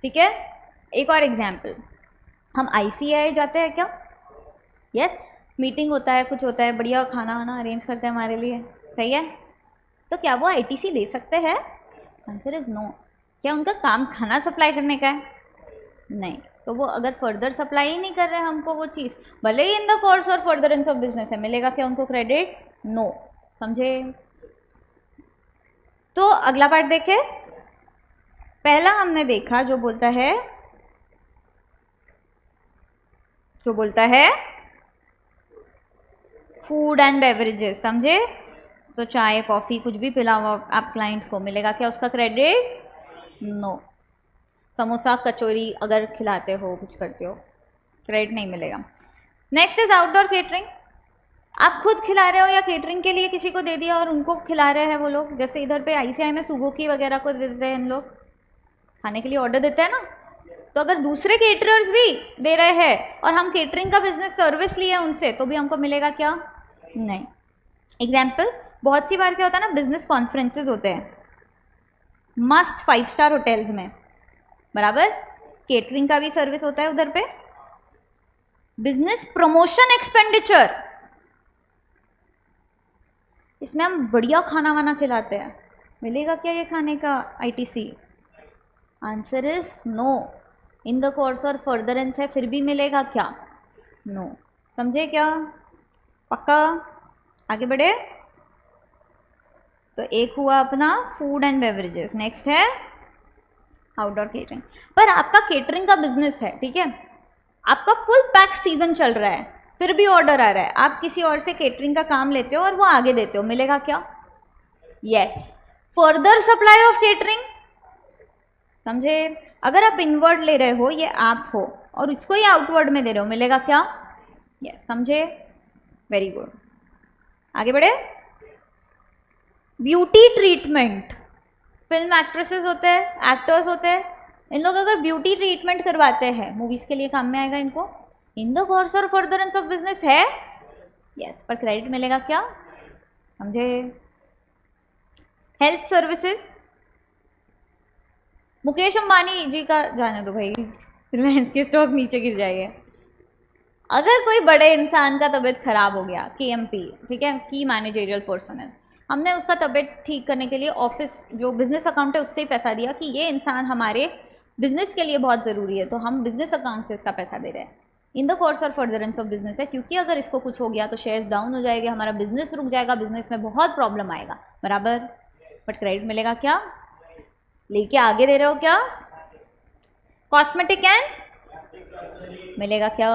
ठीक है। एक और एग्जाम्पल, हम ICAI जाते हैं क्या? यस। मीटिंग होता है, कुछ होता है, बढ़िया खाना वाना अरेंज करते हैं हमारे लिए, सही है। तो क्या वो ITC दे सकते हैं? Answer is no. क्या उनका काम खाना सप्लाई करने का है? नहीं। तो वो अगर फर्दर सप्लाई ही नहीं कर रहे हैं हमको वो चीज़, भले ही इन द कोर्स और फर्दरेंस ऑफ बिजनेस है, मिलेगा क्या उनको क्रेडिट? नो। समझे? तो अगला पार्ट देखे। पहला हमने देखा जो बोलता है फूड एंड बेवरेजेस, समझे? तो चाय कॉफ़ी कुछ भी पिलाओ आप क्लाइंट को, मिलेगा क्या उसका क्रेडिट? नो। समोसा कचौरी अगर खिलाते हो, कुछ करते हो, क्रेडिट नहीं मिलेगा। Next is outdoor catering. आप खुद खिला रहे हो या केटरिंग के लिए किसी को दे दिया और उनको खिला रहे हैं वो लोग, जैसे इधर पे ICAI में सुगोकी वगैरह को दे देते हैं इन लोग, खाने के लिए ऑर्डर देते हैं ना। तो अगर दूसरे केटरर्स भी दे रहे हैं और हम केटरिंग का बिजनेस सर्विस लिए उनसे, तो भी हमको मिलेगा क्या? नहीं। एग्जाम्पल, बहुत सी बार क्या होता है ना, बिजनेस कॉन्फ्रेंसेज होते हैं मस्त 5 स्टार होटल्स में, बराबर, केटरिंग का भी सर्विस होता है उधर पे। बिजनेस प्रमोशन एक्सपेंडिचर, इसमें हम बढ़िया खाना वाना खिलाते हैं, मिलेगा क्या ये खाने का ITC? Answer is no. In the course और फर्दरेंस है, फिर भी मिलेगा क्या? नो। समझे क्या? पक्का? आगे बढ़े। तो एक हुआ अपना फूड एंड बेवरेजेस, नेक्स्ट है आउटडोर केटरिंग। पर आपका केटरिंग का बिजनेस है, ठीक है, आपका फुल पैक सीजन चल रहा है, फिर भी ऑर्डर आ रहा है, आप किसी और से केटरिंग का काम लेते हो और वो आगे देते हो, मिलेगा क्या? Yes. Further supply of catering, समझे? अगर आप इनवर्ड ले रहे हो, ये आप हो, और इसको ही आउटवर्ड में दे रहे हो, मिलेगा क्या? यस। समझे? Very good. आगे बढ़े। ब्यूटी ट्रीटमेंट, फिल्म एक्ट्रेसेस होते हैं, एक्टर्स होते हैं, इन लोग अगर ब्यूटी ट्रीटमेंट करवाते हैं, मूवीज के लिए काम में आएगा इनको। इन द कोर्स और फर्दरेंस ऑफ बिजनेस है, यस, पर क्रेडिट मिलेगा क्या? समझे? हेल्थ सर्विसेज, मुकेश अंबानी जी का जाने दो भाई, रिलायंस की स्टॉक नीचे गिर जाएगा। अगर कोई बड़े इंसान का तबीयत खराब हो गया, KMP, ठीक है, की मैनेजरियल पर्सन है, हमने उसका तबीयत ठीक करने के लिए ऑफिस जो बिजनेस अकाउंट है उससे ही पैसा दिया कि ये इंसान हमारे बिजनेस के लिए बहुत ज़रूरी है, तो हम बिजनेस अकाउंट से इसका पैसा दे रहे हैं। इन द कोर्स और फर्दरेंस ऑफ बिजनेस है, क्योंकि अगर इसको कुछ हो गया तो शेयर्स डाउन हो जाएंगे, हमारा बिजनेस रुक जाएगा, बिजनेस में बहुत प्रॉब्लम आएगा, बराबर। बट क्रेडिट मिलेगा क्या? लेके आगे दे रहे हो क्या? कॉस्मेटिक एंड, मिलेगा क्या?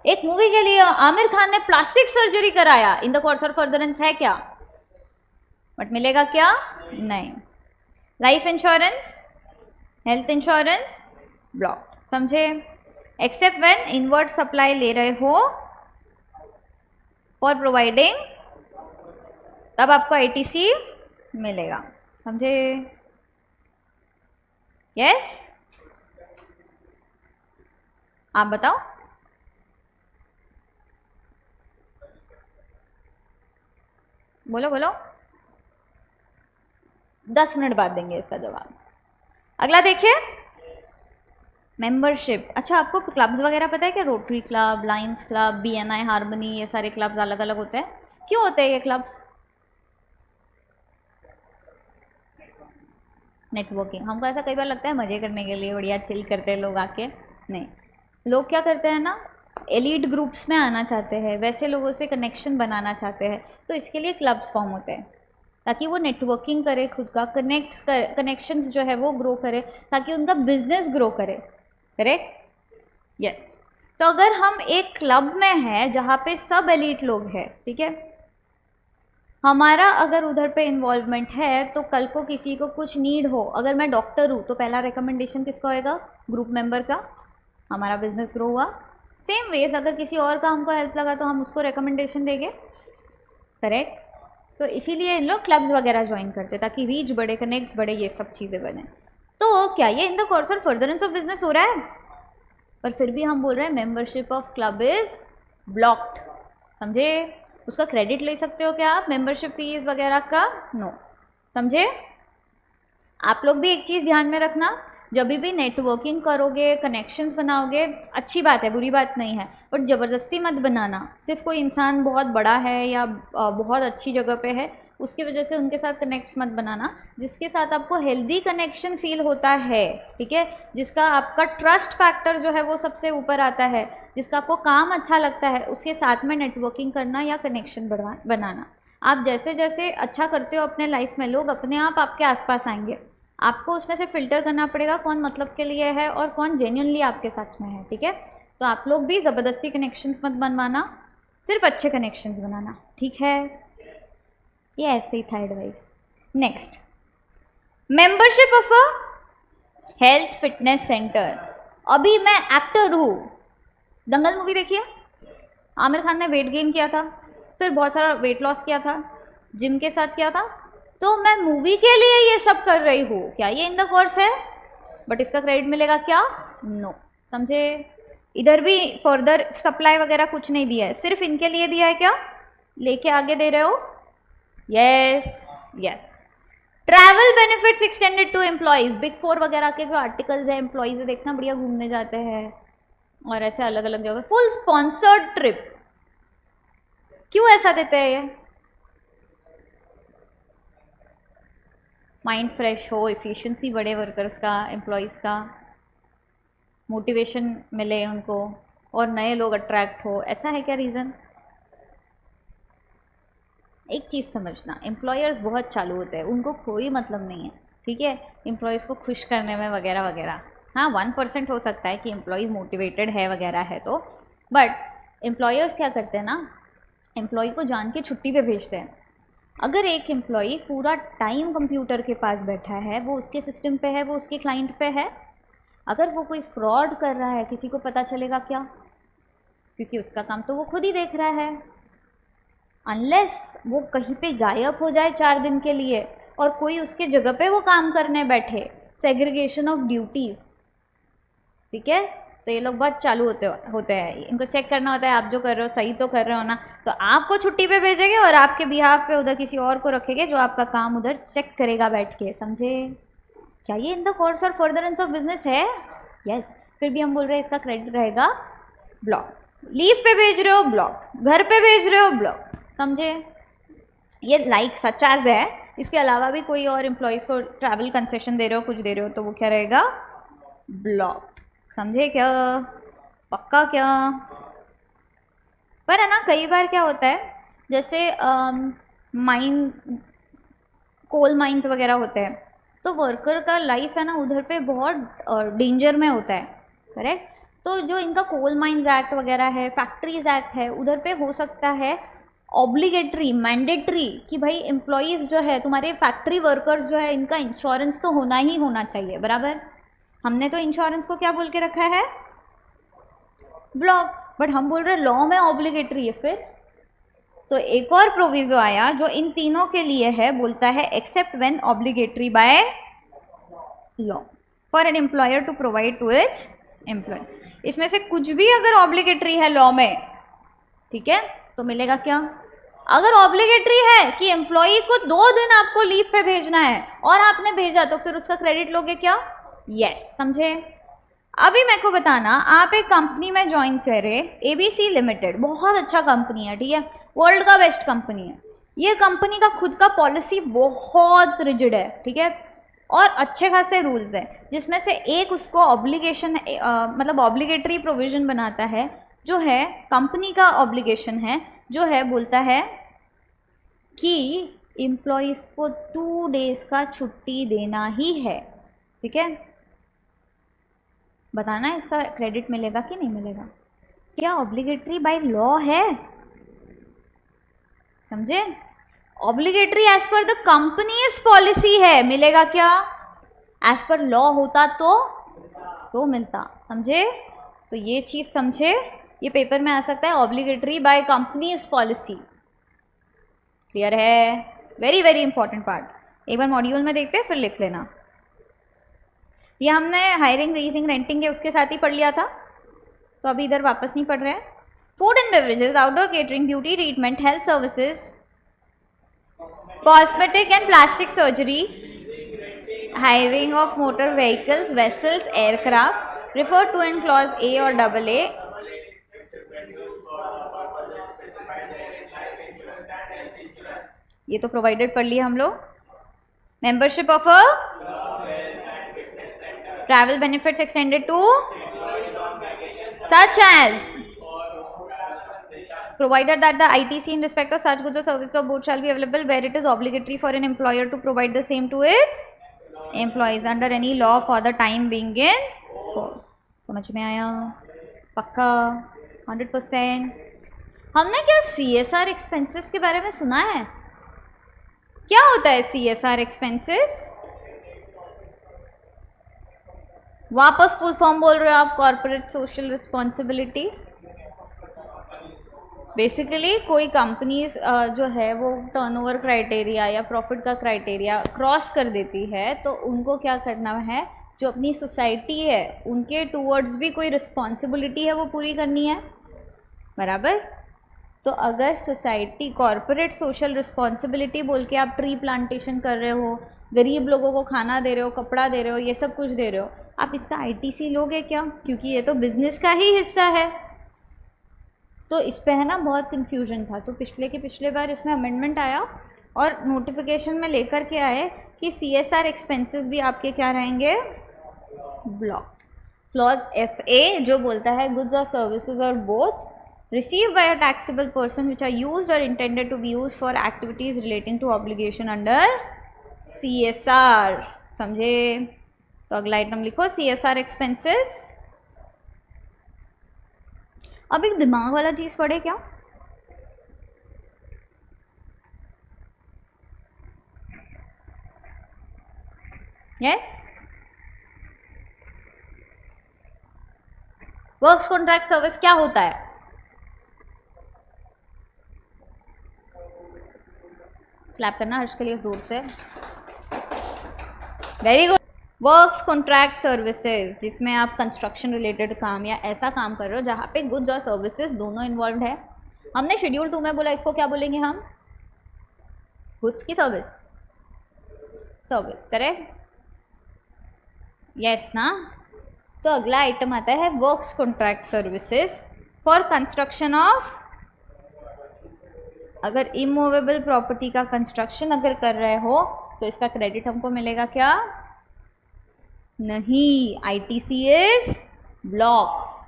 एक मूवी के लिए आमिर खान ने प्लास्टिक सर्जरी कराया, इन द कोर्स और फर्दरेंस है क्या? बट मिलेगा क्या? नहीं। Life insurance, health insurance, blocked, समझे? एक्सेप्ट व्हेन इनवर्ड सप्लाई ले रहे हो फॉर प्रोवाइडिंग, तब आपको ITC मिलेगा, समझे? यस। आप बताओ। बोलो बोलो, 10 मिनट बाद देंगे इसका जवाब। अगला देखिए, मेंबरशिप। अच्छा, आपको क्लब्स वगैरह पता है क्या? Rotary club, Lions club, BNI harmony, ये सारे क्लब्स अलग अलग होते हैं। क्यों होते हैं ये क्लब्स? नेटवर्किंग हमको ऐसा कई बार लगता है मज़े करने के लिए, बढ़िया चिल करते हैं लोग आके, नहीं, लोग क्या करते हैं ना, एलीट ग्रुप्स में आना चाहते हैं, वैसे लोगों से कनेक्शन बनाना चाहते हैं, तो इसके लिए क्लब्स फॉर्म होते हैं ताकि वो नेटवर्किंग करे, खुद का कनेक्शंस जो है वो ग्रो करे, ताकि उनका बिजनेस ग्रो करे। करेक्ट? यस। तो अगर हम एक क्लब में हैं जहाँ पे सब एलीट लोग हैं, ठीक है, हमारा अगर उधर पे इन्वॉल्वमेंट है, तो कल को किसी को कुछ नीड हो, अगर मैं डॉक्टर हूँ तो पहला रिकमेंडेशन किसका होएगा? ग्रुप मेंबर का। हमारा बिजनेस ग्रो हुआ। सेम वेज अगर किसी और का हमको हेल्प लगा तो हम उसको रिकमेंडेशन देंगे। करेक्ट? तो इसीलिए इन लोग क्लब्स वगैरह ज्वाइन करते ताकि रीच बढ़े, कनेक्ट्स बढ़े, ये सब चीज़ें बने। तो क्या ये इन the course of furtherance of business हो रहा है? पर फिर भी हम बोल रहे हैं membership of club is blocked. समझे? उसका क्रेडिट ले सकते हो क्या आप मेंबरशिप फीस वगैरह का? नो। समझे? आप लोग भी एक चीज़ ध्यान में रखना, जब भी नेटवर्किंग करोगे, कनेक्शंस बनाओगे, अच्छी बात है, बुरी बात नहीं है, बट ज़बरदस्ती मत बनाना। सिर्फ कोई इंसान बहुत बड़ा है या बहुत अच्छी जगह पे है उसकी वजह से उनके साथ कनेक्ट्स मत बनाना। जिसके साथ आपको हेल्दी कनेक्शन फील होता है, ठीक है, जिसका आपका ट्रस्ट फैक्टर जो है वो सबसे ऊपर आता है, जिसका आपको काम अच्छा लगता है, उसके साथ में नेटवर्किंग करना या कनेक्शन बनाना। आप जैसे जैसे अच्छा करते हो अपने लाइफ में, लोग अपने आप आपके आसपास आएंगे। आपको उसमें से फ़िल्टर करना पड़ेगा कौन मतलब के लिए है और कौन जेन्युइनली आपके साथ में है, ठीक है। तो आप लोग भी ज़बरदस्ती कनेक्शंस मत बनवाना, सिर्फ अच्छे कनेक्शंस बनाना, ठीक है। ये ऐसे ही था advice. Next, membership of a health fitness centre. अभी मैं एक्टर हूँ, दंगल मूवी देखिए, आमिर खान ने वेट गेन किया था, फिर बहुत सारा वेट लॉस किया था, जिम के साथ किया था, तो मैं मूवी के लिए ये सब कर रही हूँ, क्या ये इन द कोर्स है? बट इसका क्रेडिट मिलेगा क्या? नो। समझे? इधर भी फर्दर सप्लाई वगैरह कुछ नहीं दिया है, सिर्फ इनके लिए दिया है। क्या लेके आगे दे रहे हो? Yes yes. Travel benefits extended to employees. Big 4 वगैरह के जो आर्टिकल्स है, एम्प्लॉयज देखना बढ़िया घूमने जाते हैं और ऐसे अलग अलग जगह, फुल स्पॉन्सर्ड ट्रिप। क्यों ऐसा देते हैं ये? माइंड फ्रेश हो, एफिशिएंसी बढ़े वर्कर्स का, एम्प्लॉयज़ का, मोटिवेशन मिले उनको और नए लोग अट्रैक्ट हो, ऐसा है क्या रीज़न? एक चीज़ समझना, एम्प्लॉयर्स बहुत चालू होते हैं, उनको कोई मतलब नहीं है, ठीक है, एम्प्लॉयज़ को खुश करने में वगैरह वगैरह। हाँ 1% हो सकता है कि एम्प्लॉयज़ मोटिवेटेड है वगैरह है तो, बट एम्प्लॉयर्स क्या करते हैं ना, एम्प्लॉय को जान के छुट्टी पे भेजते हैं। अगर एक एम्प्लॉई पूरा टाइम कंप्यूटर के पास बैठा है, वो उसके सिस्टम पे है, वो उसके क्लाइंट पे है, अगर वो कोई फ्रॉड कर रहा है किसी को पता चलेगा क्या? क्योंकि उसका काम तो वो खुद ही देख रहा है। अनलेस वो कहीं पे गायब हो जाए 4 दिन के लिए और कोई उसके जगह पे वो काम करने बैठे, सेग्रीगेशन ऑफ ड्यूटीज़, ठीक है। तो ये लोग बहुत चालू होते हैं, इनको चेक करना होता है आप जो कर रहे हो सही तो कर रहे हो ना, तो आपको छुट्टी पे भेजेंगे और आपके बिहाफ पे उधर किसी और को रखेंगे जो आपका काम उधर चेक करेगा बैठ के। समझे? क्या ये इन द कोर्स और फर्दरेंस ऑफ बिजनेस है? यस। फिर भी हम बोल रहे हैं इसका क्रेडिट रहेगा ब्लॉक। लीव पे भेज रहे हो ब्लॉक, घर पे भेज रहे हो ब्लॉक। समझे? ये लाइक सच एज है, इसके अलावा भी कोई और एम्प्लॉयज़ को ट्रैवल कंसेशन दे रहे हो, कुछ दे रहे हो, तो वो क्या रहेगा? ब्लॉक। समझे क्या? पक्का क्या? पर है ना, कई बार क्या होता है, जैसे माइन कोल माइंस वगैरह होते हैं, तो वर्कर का लाइफ है ना उधर पे बहुत डेंजर में होता है। करेक्ट? तो जो इनका कोल माइंस एक्ट वगैरह है, फैक्ट्रीज एक्ट है, उधर पे हो सकता है ऑब्लिगेटरी, मैंडेटरी कि भाई एम्प्लॉयज़ जो है, तुम्हारे फैक्ट्री वर्कर्स जो है, इनका इंश्योरेंस तो होना ही होना चाहिए, बराबर। हमने तो इंश्योरेंस को क्या बोल के रखा है? ब्लॉक। बट हम बोल रहे हैं लॉ में ऑब्लिगेटरी है। फिर तो एक और प्रोविजो आया जो इन तीनों के लिए है, बोलता है except when obligatory by law for an employer to provide to its employee. इसमें से कुछ भी अगर ऑब्लिगेटरी है लॉ में, ठीक है, तो मिलेगा क्या? अगर ऑब्लिगेटरी है कि एम्प्लॉई को 2 दिन आपको लीव पे भेजना है और आपने भेजा, तो फिर उसका क्रेडिट लोगे क्या? यस। समझे? अभी मेरे को बताना, आप एक कंपनी में ज्वाइन करे, ABC लिमिटेड, बहुत अच्छा कंपनी है, ठीक है, वर्ल्ड का बेस्ट कंपनी है। ये कंपनी का खुद का पॉलिसी बहुत रिजिड है, ठीक है, और अच्छे खासे रूल्स है, जिसमें से एक उसको ऑब्लिगेशन मतलब ऑब्लिगेटरी प्रोविजन बनाता है, जो है कंपनी का ऑब्लिगेशन है, जो है बोलता है कि एम्प्लॉयज़ को 2 डेज का छुट्टी देना ही है। ठीक है, बताना है इसका क्रेडिट मिलेगा कि नहीं मिलेगा। क्या ऑब्लिगेटरी बाय लॉ है, समझे? Obligatory as per the company's policy है, मिलेगा क्या? एज पर लॉ होता तो मिलता, समझे? तो ये चीज समझे, ये पेपर में आ सकता है obligatory by company's policy. Clear है? Very very important part. एक बार मॉड्यूल में देखते हैं, फिर लिख लेना। ये हमने हायरिंग, लीजिंग, रेंटिंग के उसके साथ ही पढ़ लिया था, तो अभी इधर वापस नहीं पढ़ रहे हैं। Food and beverages, outdoor catering, beauty treatment, health services, cosmetic and plastic surgery, hiring of motor vehicles, vessels, aircraft referred to in clause A or AA, ये तो प्रोवाइडेड पढ़ लिया हम लोग। Membership of a travel benefits extended to such as provided that the ITC in respect of such goods or services of both shall be available where it is obligatory for an employer to provide the same to its employees under any law for the time being in force। समझ में आया? पक्का 100%। हमने क्या CSR एक्सपेंसेस के बारे में सुना है? क्या होता है CSR एक्सपेंसेस? वापस फुल फॉर्म बोल रहे हो आप, कॉर्पोरेट सोशल रिस्पॉन्सिबिलिटी। बेसिकली कोई कंपनीज जो है वो टर्नओवर क्राइटेरिया या प्रॉफिट का क्राइटेरिया क्रॉस कर देती है, तो उनको क्या करना है, जो अपनी सोसाइटी है उनके टूवर्ड्स भी कोई रिस्पॉन्सिबिलिटी है वो पूरी करनी है, बराबर? तो अगर सोसाइटी कॉर्पोरेट सोशल रिस्पॉन्सिबिलिटी बोल के आप ट्री प्लांटेशन कर रहे हो, गरीब लोगों को खाना दे रहे हो, कपड़ा दे रहे हो, ये सब कुछ दे रहे हो, आप इसका ITC लोगे क्या? क्योंकि ये तो बिजनेस का ही हिस्सा है। तो इस पे है ना बहुत कन्फ्यूजन था, तो पिछले बार इसमें अमेंडमेंट आया और नोटिफिकेशन में लेकर के आए कि CSR एक्सपेंसेस भी आपके क्या रहेंगे, ब्लॉक। क्लॉज FA जो बोलता है गुड्स और सर्विसेज और both received by a taxable person which are used or intended to be used for activities relating to obligation under CSR। समझे? तो अगला आइटम लिखो CSR एक्सपेंसेस। अब एक दिमाग वाला चीज पढ़े क्या? यस, वर्क्स कॉन्ट्रैक्ट सर्विस क्या होता है? क्लैप करना हर्ष के लिए जोर से। Very good. Works contract services, जिसमें आप कंस्ट्रक्शन रिलेटेड काम या ऐसा काम कर रहे हो जहाँ पे गुड्स और सर्विसेज दोनों इन्वॉल्व है। हमने शेड्यूल 2 में बोला, इसको क्या बोलेंगे हम? गुड्स की सर्विस, करेक्ट? यस ना? तो अगला आइटम आता है works contract services for construction of, अगर इमूवेबल प्रॉपर्टी का कंस्ट्रक्शन अगर कर रहे हो तो इसका क्रेडिट हमको मिलेगा क्या? नहीं, ITC is block.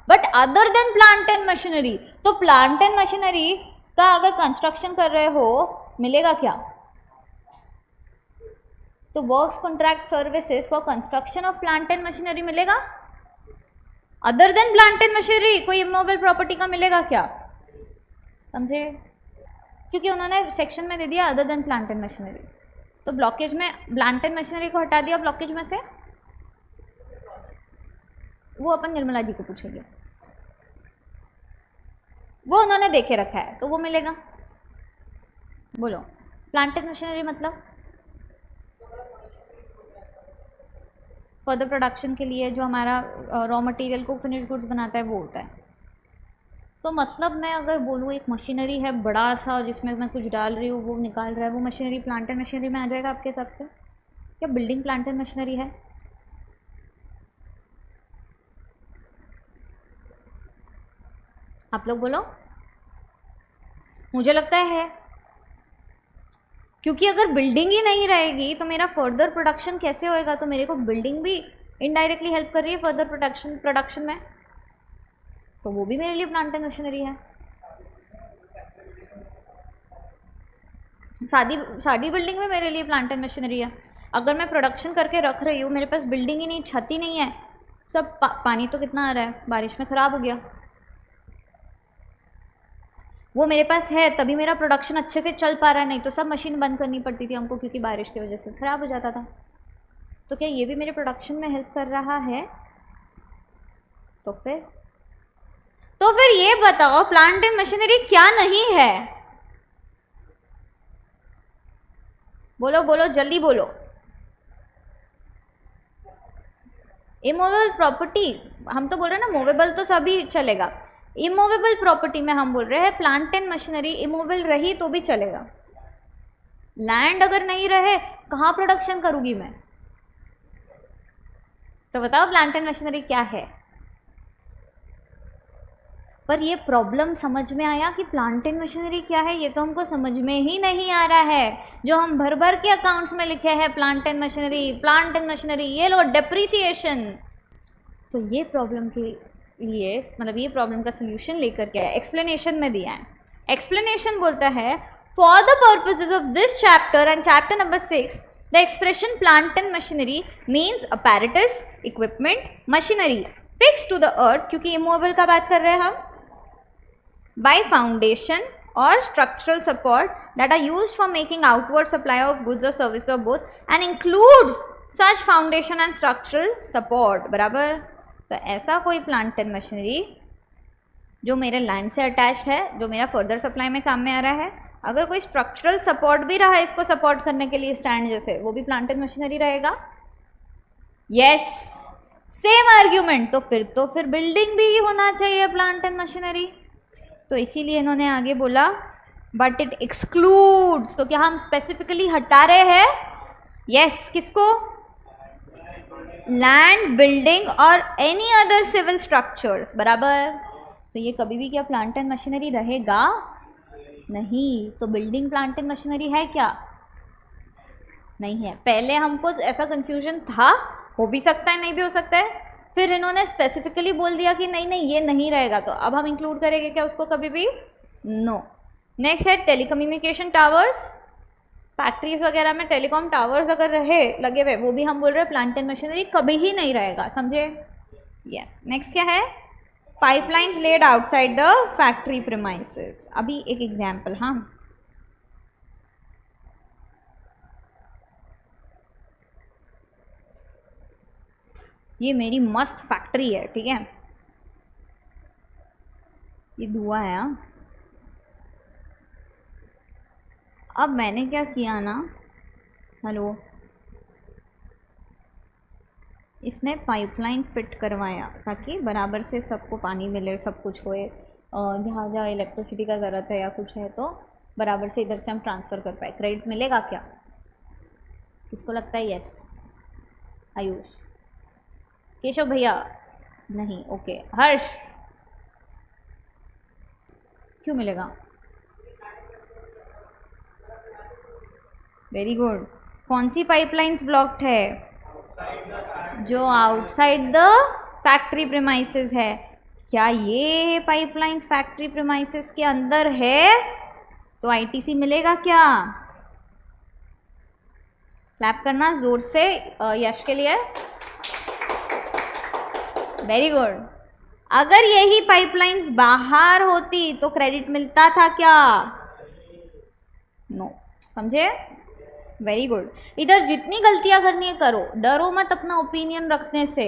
But other than plant and machinery, तो प्लांट एंड मशीनरी का अगर कंस्ट्रक्शन कर रहे हो मिलेगा क्या? तो works contract services for construction of plant and machinery मिलेगा। Other than plant and machinery कोई इमूवेबल प्रॉपर्टी का मिलेगा क्या? समझे? क्योंकि उन्होंने सेक्शन में दे दिया other than plant and machinery, तो ब्लॉकेज में प्लांट एंड मशीनरी को हटा दिया ब्लॉकेज में से। वो अपन निर्मला जी को पूछेंगे, वो उन्होंने देखे रखा है, तो वो मिलेगा। बोलो, प्लांट एंड मशीनरी मतलब फर्दर प्रोडक्शन के लिए जो हमारा रॉ मटेरियल को फिनिश गुड्स बनाता है वो होता है। तो मतलब मैं अगर बोलूँ एक मशीनरी है बड़ा सा जिसमें मैं कुछ डाल रही हूँ वो निकाल रहा है, वो मशीनरी प्लांट एंड मशीनरी में आ जाएगा आपके हिसाब से? क्या बिल्डिंग प्लांट एंड मशीनरी है? आप लोग बोलो। मुझे लगता है। क्योंकि अगर बिल्डिंग ही नहीं रहेगी तो मेरा फर्दर प्रोडक्शन कैसे होएगा? तो मेरे को बिल्डिंग भी इनडायरेक्टली हेल्प कर रही है फर्दर प्रोडक्शन में, तो वो भी मेरे लिए प्लांट एंड मशीनरी है। सादी बिल्डिंग में मेरे लिए प्लांट एंड मशीनरी है। अगर मैं प्रोडक्शन करके रख रही हूँ, मेरे पास बिल्डिंग ही नहीं, छत ही नहीं है, सब पानी तो कितना आ रहा है, बारिश में ख़राब हो गया। वो मेरे पास है तभी मेरा प्रोडक्शन अच्छे से चल पा रहा है, नहीं तो सब मशीन बंद करनी पड़ती थी हमको क्योंकि बारिश की वजह से ख़राब हो जाता था। तो क्या ये भी मेरे प्रोडक्शन में हेल्प कर रहा है? तो फिर ये बताओ प्लांट एंड मशीनरी क्या नहीं है? बोलो बोलो, जल्दी बोलो। इमूवेबल प्रॉपर्टी, हम तो बोल रहे हैं ना, मूवेबल तो सभी चलेगा। इमूवेबल प्रॉपर्टी में हम बोल रहे हैं प्लांट एंड मशीनरी इमूवेबल रही तो भी चलेगा। लैंड अगर नहीं रहे कहाँ प्रोडक्शन करूँगी मैं? तो बताओ प्लांट एंड मशीनरी क्या है? पर ये प्रॉब्लम समझ में आया कि प्लांट एंड मशीनरी क्या है? ये तो हमको समझ में ही नहीं आ रहा है। जो हम भर भर के अकाउंट्स में लिखे हैं प्लांट एंड मशीनरी, ये लो डेप्रिसिएशन। तो ये प्रॉब्लम के लिए, मतलब ये प्रॉब्लम का सोल्यूशन लेकर के एक्सप्लेनेशन में दिया है। एक्सप्लेनेशन बोलता है for the purposes of this chapter and chapter number 6 the expression plant and machinery means apparatus, equipment, machinery fix to the earth, क्योंकि इमूवेबल का बात कर रहे हैं हम, by foundation or structural support that are used for making outward supply of goods or services or both and includes such foundation and structural support। बराबर। तो ऐसा कोई प्लांट एंड मशीनरी जो मेरे लैंड से अटैच्ड है, जो मेरा फर्दर सप्लाई में काम में आ रहा है, अगर कोई स्ट्रक्चरल सपोर्ट भी रहा है इसको सपोर्ट करने के लिए, स्टैंड जैसे, वो भी प्लांट एंड मशीनरी रहेगा। Yes, same argument. तो फिर बिल्डिंग भी होना चाहिए प्लांट एंड मशीनरी। तो इसीलिए इन्होंने आगे बोला बट इट एक्सक्लूड्स। तो क्या हम स्पेसिफिकली हटा रहे हैं? यस, किसको? लैंड, बिल्डिंग और एनी अदर सिविल स्ट्रक्चर्स। बराबर। तो ये कभी भी क्या प्लांट एंड मशीनरी रहेगा? नहीं। तो बिल्डिंग प्लांट एंड मशीनरी है क्या? नहीं है। पहले हमको ऐसा कंफ्यूजन था, हो भी सकता है नहीं भी हो सकता है, फिर इन्होंने स्पेसिफिकली बोल दिया कि नहीं नहीं ये नहीं रहेगा, तो अब हम इंक्लूड करेंगे क्या उसको कभी भी? नो। नेक्स्ट है टेलीकम्युनिकेशन टावर्स। फैक्ट्रीज वगैरह में टेलीकॉम टावर्स अगर रहे लगे हुए, वो भी हम बोल रहे हैं प्लांट एंड मशीनरी कभी ही नहीं रहेगा। समझे? यस। नेक्स्ट क्या है? Pipelines laid outside the factory premises. अभी एक एग्जाम्पल। हाँ, ये मेरी मस्त फैक्ट्री है, ठीक है, ये धुआं है। अब मैंने क्या किया ना, हेलो, इसमें पाइपलाइन फिट करवाया ताकि बराबर से सबको पानी मिले, सब कुछ होए, जहाँ जहाँ इलेक्ट्रिसिटी का ज़रूरत है या कुछ है तो बराबर से इधर से हम ट्रांसफ़र कर पाए। क्रेडिट मिलेगा क्या? किसको लगता है? यस। आयुष, केशव भैया नहीं, ओके। हर्ष, क्यों मिलेगा? Very good. कौन सी पाइपलाइंस ब्लॉक्ड है? जो आउटसाइड द फैक्ट्री प्रीमाइसेस है। क्या ये पाइपलाइंस फैक्ट्री प्रीमाइसेस के अंदर है? तो आईटीसी मिलेगा क्या? क्लैप करना जोर से यश के लिए। Very good. अगर यही पाइपलाइंस बाहर होती तो क्रेडिट मिलता था क्या? नो। समझे? Very good. इधर जितनी गलतियां करनी है करो, डरो मत अपना ओपिनियन रखने से,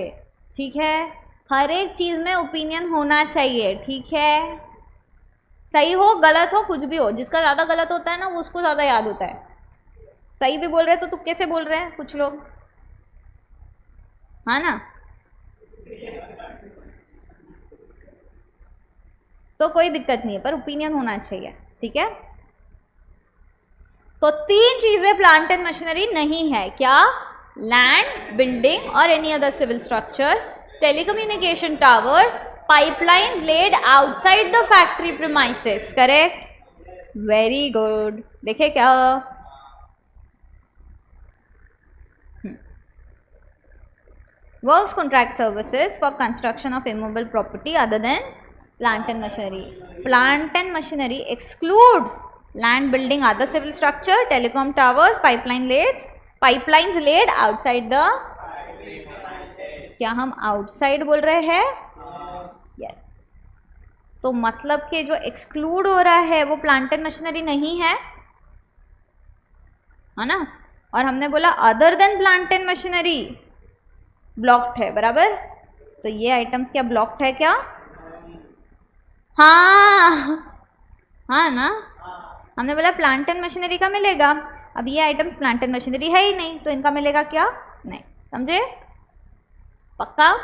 ठीक है? हर एक चीज़ में ओपिनियन होना चाहिए, ठीक है? सही हो गलत हो कुछ भी हो, जिसका ज़्यादा गलत होता है ना वो उसको ज़्यादा याद होता है। सही भी बोल रहे हैं तो तुक्के से बोल रहे हैं कुछ लोग, हाँ ना? तो कोई दिक्कत नहीं है, पर ओपिनियन होना चाहिए, ठीक है? तो 3 चीजें प्लांट एंड मशीनरी नहीं है। क्या? लैंड, बिल्डिंग और any other civil structure, telecommunication towers, pipelines laid outside the factory premises. Correct? Very good. देखे क्या? Works contract services for construction of immovable property other than plant and machinery. Plant and machinery excludes land, building, other civil structure, telecom towers, pipelines laid outside the. क्या हम आउटसाइड बोल रहे हैं? यस. तो मतलब कि जो एक्सक्लूड हो रहा है वो प्लांट एंड मशीनरी नहीं है ना. और हमने बोला other than plant and machinery blocked है, बराबर. तो ये आइटम्स क्या ब्लॉक्ड है क्या? हाँ ना. हमने बोला प्लांट एंड मशीनरी का मिलेगा. अब ये आइटम्स प्लांट एंड मशीनरी है ही नहीं, तो इनका मिलेगा क्या? नहीं. समझे? पक्का?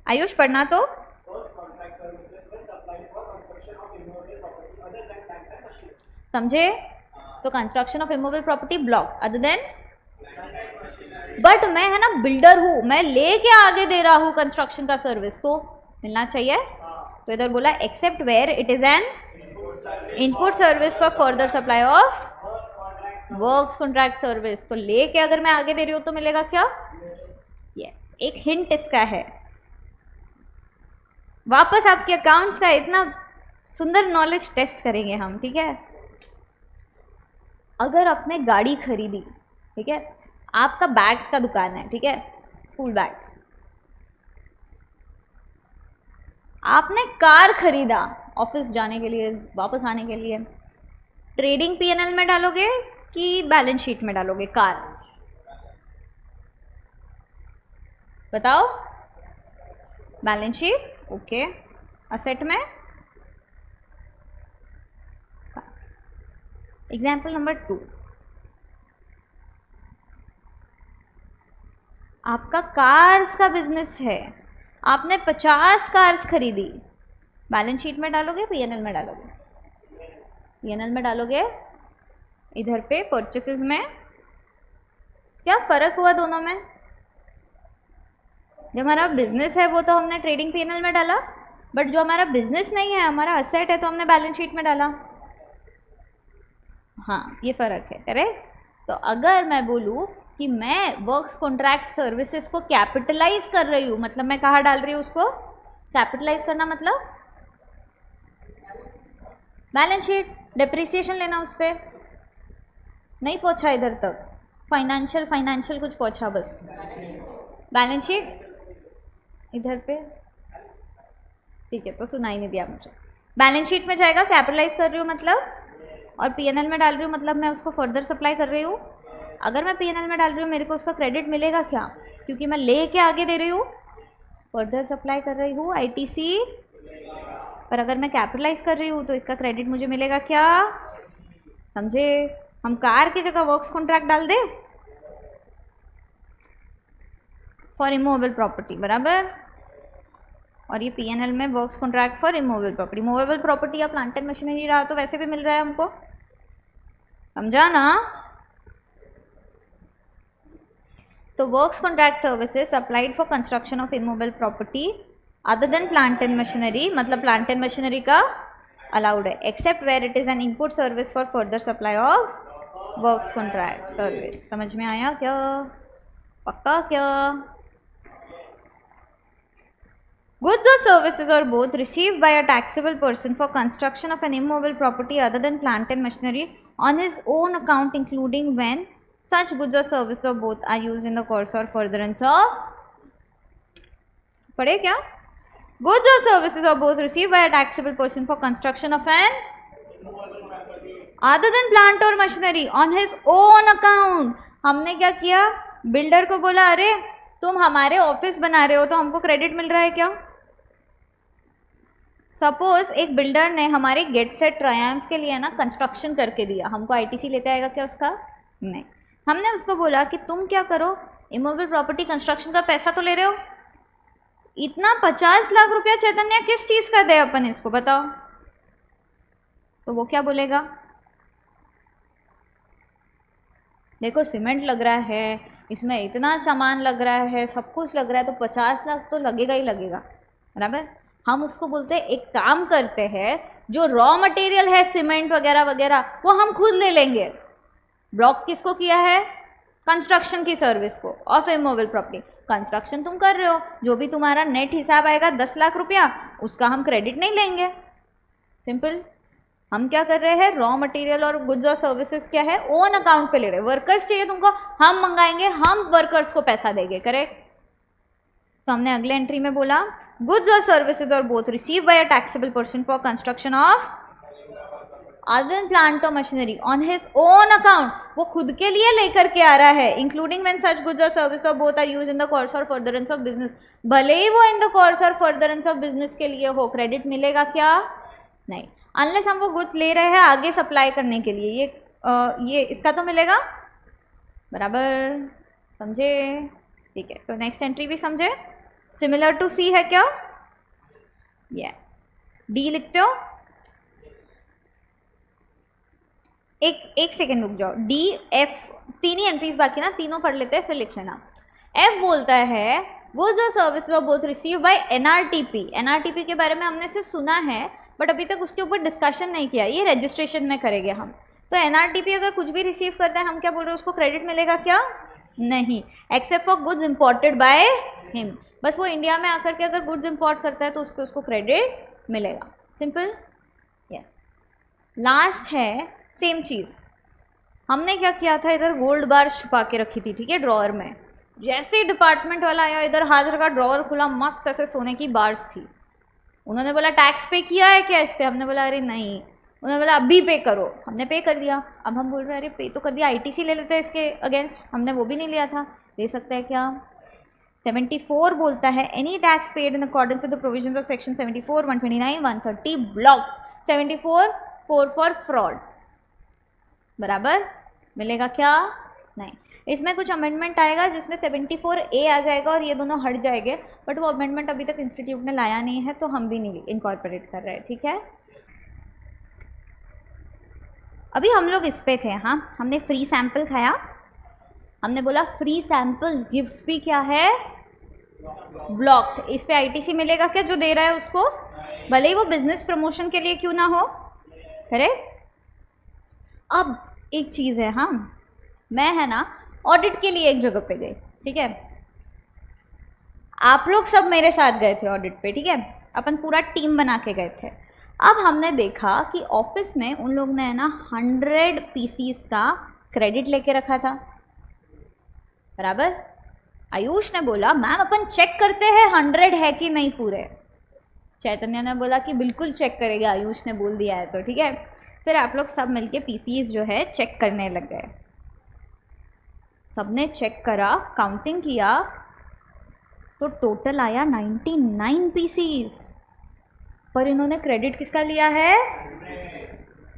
आयुष पढ़ना तो. समझे? तो construction of immovable property block other than. But मैं है ना बिल्डर हूँ, मैं लेके आगे दे रहा हूँ कंस्ट्रक्शन का सर्विस, तो मिलना चाहिए. तो इधर बोला except where it is an input service for further supply of works contract service. तो लेके अगर मैं आगे दे रही हूँ तो मिलेगा क्या? यस. एक हिंट इसका है. वापस आपके अकाउंट्स का इतना सुंदर नॉलेज टेस्ट करेंगे हम, ठीक है. अगर आपने गाड़ी खरीदी, ठीक है, आपका बैग्स का दुकान है, ठीक है, स्कूल बैग्स. आपने कार खरीदा ऑफिस जाने के लिए, वापस आने के लिए. ट्रेडिंग पीएनएल में डालोगे कि बैलेंस शीट में डालोगे कार? बताओ. Balance sheet. ओके. असेट में. Example number 2. आपका कार्स का बिजनेस है, आपने 50 कार्स खरीदी. बैलेंस शीट में डालोगे पीएनएल में डालोगे? पीएनएल में डालोगे. इधर पे परचेसेस में क्या फर्क हुआ दोनों में? जो हमारा बिजनेस है वो तो हमने ट्रेडिंग पीएनएल में डाला, बट जो हमारा बिजनेस नहीं है, हमारा असेट है, तो हमने बैलेंस शीट में डाला. हाँ, ये फ़र्क है. करेक्ट. तो अगर मैं बोलूँ कि मैं वर्क्स कॉन्ट्रैक्ट सर्विसेज को कैपिटलाइज कर रही हूँ, मतलब मैं कहाँ डाल रही हूँ उसको? कैपिटलाइज करना मतलब बैलेंस शीट. डिप्रिसिएशन लेना उस पर. नहीं पहुँचा इधर तक. फाइनेंशियल कुछ पहुँचा बस. बैलेंस शीट इधर पे. ठीक है, तो सुनाई नहीं दिया मुझे. बैलेंस शीट में जाएगा, कैपिटलाइज कर रही हूँ मतलब, और पीएनएल में डाल रही हूँ मतलब मैं उसको फर्दर सप्लाई कर रही हूँ. अगर मैं पीएनएल में डाल रही हूँ मेरे को उसका क्रेडिट मिलेगा क्या? क्योंकि मैं लेके आगे दे रही हूँ, फर्दर सप्लाई कर रही हूँ, आईटीसी. पर अगर मैं कैपिटलाइज कर रही हूँ तो इसका क्रेडिट मुझे मिलेगा क्या? समझे? हम कार की जगह वर्क्स कॉन्ट्रैक्ट डाल दे फॉर इमूवेबल प्रॉपर्टी, बराबर. और ये पीएनएल में works contract for immovable property. Movable property या प्लांट एंड मशीनरी रहा तो वैसे भी मिल रहा है हमको. समझा ना? तो works contract services applied for construction of immovable property other than plant and machinery, मतलब प्लांट एंड मशीनरी का अलाउड है, except where it is an input service for further supply of works contract service. समझ में आया क्या? पक्का क्या? Goods or services or both received by a taxable person for construction of an immovable property other than plant and machinery on his own account, including when such goods or services or both are used in the course or furtherance of. पढ़े क्या? Goods or services or both received by a taxable person for construction of an other than plant or machinery on his own account. हमने क्या किया? बिल्डर को बोला अरे तुम हमारे ऑफिस बना रहे हो तो हमको क्रेडिट मिल रहा है क्या? सपोज एक बिल्डर ने हमारे गेट सेट ट्रायम्फ के लिए ना कंस्ट्रक्शन करके दिया, हमको आईटीसी लेते आएगा क्या उसका? नहीं. हमने उसको बोला कि तुम क्या करो, इमूवेबल प्रॉपर्टी कंस्ट्रक्शन का पैसा तो ले रहे हो, इतना 50 लाख रुपया चैतन्य किस चीज़ का दे अपन इसको बताओ? तो वो क्या बोलेगा? देखो सीमेंट लग रहा है, इसमें इतना सामान लग रहा है, सब कुछ लग रहा है, तो 50 लाख तो लगेगा ही लगेगा, बराबर. हम उसको बोलते हैं एक काम करते हैं, जो रॉ मटेरियल है सीमेंट वगैरह वगैरह वो हम खुद ले लेंगे. ब्लॉक किसको किया है? कंस्ट्रक्शन की सर्विस को ऑफ इमूवेबल प्रॉपर्टी. कंस्ट्रक्शन तुम कर रहे हो, जो भी तुम्हारा नेट हिसाब आएगा 10 लाख रुपया, उसका हम क्रेडिट नहीं लेंगे। सिंपल। हम क्या कर रहे हैं, रॉ मटेरियल और गुड्स और सर्विसेज क्या है, ओन अकाउंट पे ले रहे हैं। वर्कर्स चाहिए तुमको, हम मंगाएंगे, हम वर्कर्स को पैसा देंगे, करेक्ट। तो हमने अगले एंट्री में बोला गुड्स और services are both receive by a taxable person for construction of other than plant or machinery on his own account, वो खुद के लिए लेकर के आ रहा है, including when such goods or service or both are used in the course or furtherance of business। भले ही वो in the course or furtherance of business के लिए हो, क्रेडिट मिलेगा क्या, नहीं। अनलेस हम वो गुड्स ले रहे हैं आगे सप्लाई करने के लिए, ये इसका तो मिलेगा, बराबर, समझे, ठीक है। तो नेक्स्ट एंट्री भी समझे, सिमिलर टू सी है क्या, यस। डी लिखते हो, एक सेकेंड रुक जाओ, डी एफ तीन ही एंट्रीज बाकी ना, तीनों पढ़ लेते हैं फिर लिख लेना। एफ बोलता है गुड्स और services are both receive by NRTP. NRTP के बारे में हमने सिर्फ सुना है बट अभी तक उसके ऊपर डिस्कशन नहीं किया, ये रजिस्ट्रेशन में करेंगे हम। तो एनआरटीपी अगर कुछ भी रिसीव करता है, हम क्या बोल रहे हैं, उसको क्रेडिट मिलेगा क्या, नहीं, except for goods imported by him. बस वो इंडिया में आकर के अगर गुड्स इम्पोर्ट करता है तो उसको क्रेडिट मिलेगा, सिंपल, यस। लास्ट है सेम चीज़, हमने क्या किया था, इधर गोल्ड बार छुपा के रखी थी, ठीक है, ड्रॉअर में। जैसे ही डिपार्टमेंट वाला आया, इधर हाथ रखा, ड्रॉअर खुला, मस्त ऐसे सोने की बार्स थी। उन्होंने बोला टैक्स पे किया है क्या इस पर, हमने बोला अरे नहीं। उन्होंने बोला अभी पे करो, हमने पे कर दिया। अब हम बोल रहे हैं अरे पे तो कर दिया, आईटीसी ले लेते हैं इसके अगेंस्ट, हमने वो भी नहीं लिया था, ले सकता है क्या। 74 बोलता है any tax paid in accordance with the provisions of section 74, 129, 130 block 74 4 for fraud, बराबर, मिलेगा क्या, नहीं। इसमें कुछ अमेंडमेंट आएगा जिसमें 74A आ जाएगा और ये दोनों हट जाएंगे, बट वो अमेंडमेंट अभी तक इंस्टीट्यूट ने लाया नहीं है तो हम भी नहीं इनकॉर्पोरेट कर रहे हैं, ठीक है। अभी हम लोग इस पे थे, हाँ, हमने फ्री सैंपल खाया, हमने बोला फ्री सैंपल्स गिफ्ट्स भी क्या है, ब्लॉक्ड। इस पे आईटीसी मिलेगा क्या जो दे रहा है उसको, भले ही वो बिजनेस प्रमोशन के लिए क्यों ना हो, करेक्ट। अब एक चीज़ है, हाँ, मैं है ना ऑडिट के लिए एक जगह पे गई, ठीक है, आप लोग सब मेरे साथ गए थे ऑडिट पे, ठीक है, अपन पूरा टीम बना के गए थे। अब हमने देखा कि ऑफिस में उन लोग ने है ना 100 पीसीस का क्रेडिट लेके रखा था, बराबर। आयुष ने बोला मैम अपन चेक करते हैं 100 है कि नहीं पूरे। चैतन्य ने बोला कि बिल्कुल चेक करेंगे, आयुष ने बोल दिया है तो, ठीक है। फिर आप लोग सब मिलके पीसीस जो है चेक करने लग गए, सबने चेक करा, काउंटिंग किया तो टोटल आया 99 पीसीस, पर इन्होंने क्रेडिट किसका लिया है,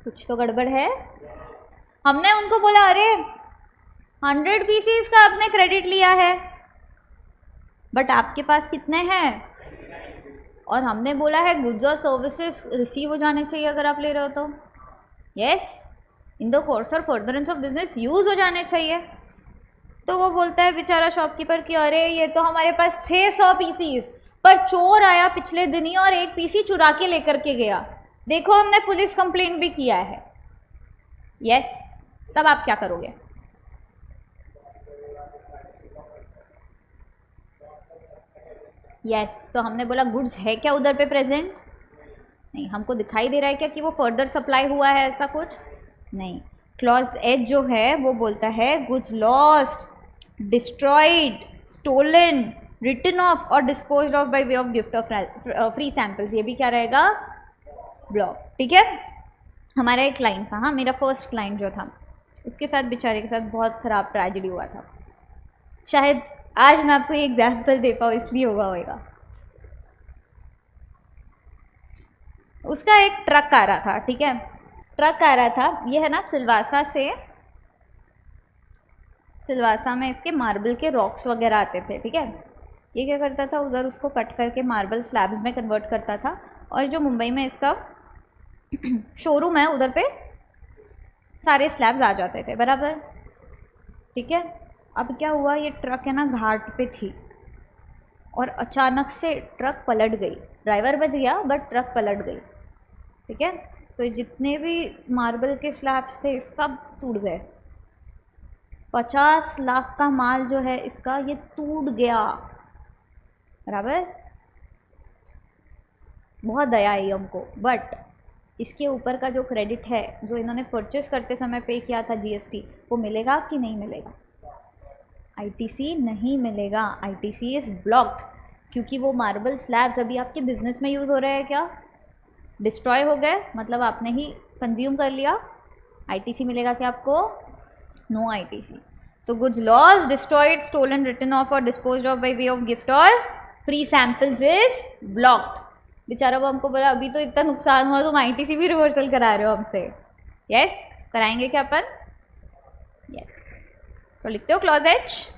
कुछ तो गड़बड़ है। हमने उनको बोला अरे 100 पीसीस का आपने क्रेडिट लिया है बट आपके पास कितने हैं, और हमने बोला है गुड्स और सर्विसेज रिसीव हो जाने चाहिए अगर आप ले रहे हो तो, यस, इन द कोर्स और फर्दरेंस ऑफ बिजनेस यूज हो जाने चाहिए। तो वो बोलता है बेचारा शॉपकीपर कि अरे ये तो हमारे पास थे 100 पीसीस, पर चोर आया पिछले दिन ही और एक पीसी चुरा के लेकर के गया, देखो हमने पुलिस कंप्लेंट भी किया है। यस, तब आप क्या करोगे, यस। तो हमने बोला गुड्स है क्या उधर पे प्रेजेंट, नहीं, हमको दिखाई दे रहा है क्या कि वो फर्दर सप्लाई हुआ है, ऐसा कुछ नहीं। क्लॉज एच जो है वो बोलता है goods lost, destroyed, stolen, written off और disposed of by way of gift of free samples, ये भी क्या रहेगा, ब्लॉक, ठीक है। हमारा एक क्लाइंट था, हाँ, मेरा फर्स्ट क्लाइंट जो था, उसके साथ बेचारे के साथ बहुत ख़राब ट्रेजेडी हुआ था। शायद आज मैं आपको एग्जाम्पल दे पाऊँ इसलिए होगा। उसका एक ट्रक आ रहा था, ठीक है, ट्रक आ रहा था, ये है ना सिलवासा से, सिलवासा में इसके मार्बल के रॉक्स वगैरह आते थे, ठीक है। ये क्या करता था, उधर उसको कट करके मार्बल स्लैब्स में कन्वर्ट करता था, और जो मुंबई में इसका शोरूम है उधर पे सारे स्लैब्स आ जाते थे, बराबर, ठीक है। अब क्या हुआ, ये ट्रक है ना घाट पे थी और अचानक से ट्रक पलट गई, ड्राइवर बच गया बट ट्रक पलट गई, ठीक है। तो जितने भी मार्बल के स्लैब्स थे सब टूट गए, 50 लाख का माल जो है इसका ये टूट गया, बराबर। बहुत दया आई हमको, बट इसके ऊपर का जो क्रेडिट है जो इन्होंने परचेस करते समय पे किया था जीएसटी, वो मिलेगा कि नहीं मिलेगा? आईटीसी नहीं मिलेगा, आईटीसी इज़ ब्लॉक्ड, क्योंकि वो मार्बल स्लैब्स अभी आपके बिजनेस में यूज़ हो रहे हैं क्या? डिस्ट्रॉय हो गए, मतलब आपने ही कंज्यूम कर लिया, आईटीसी मिलेगा क्या आपको? No ITC. तो goods lost, destroyed, stolen, written off और disposed of by way of gift और फ्री सैंपल्स इज ब्लॉक्ड। बेचारा वो हमको बोला अभी तो इतना नुकसान हुआ, तुम आईटीसी भी रिवर्सल करा रहे हो हमसे। यस, कराएंगे क्या अपन? यस। तो लिखते हो क्लॉज एच।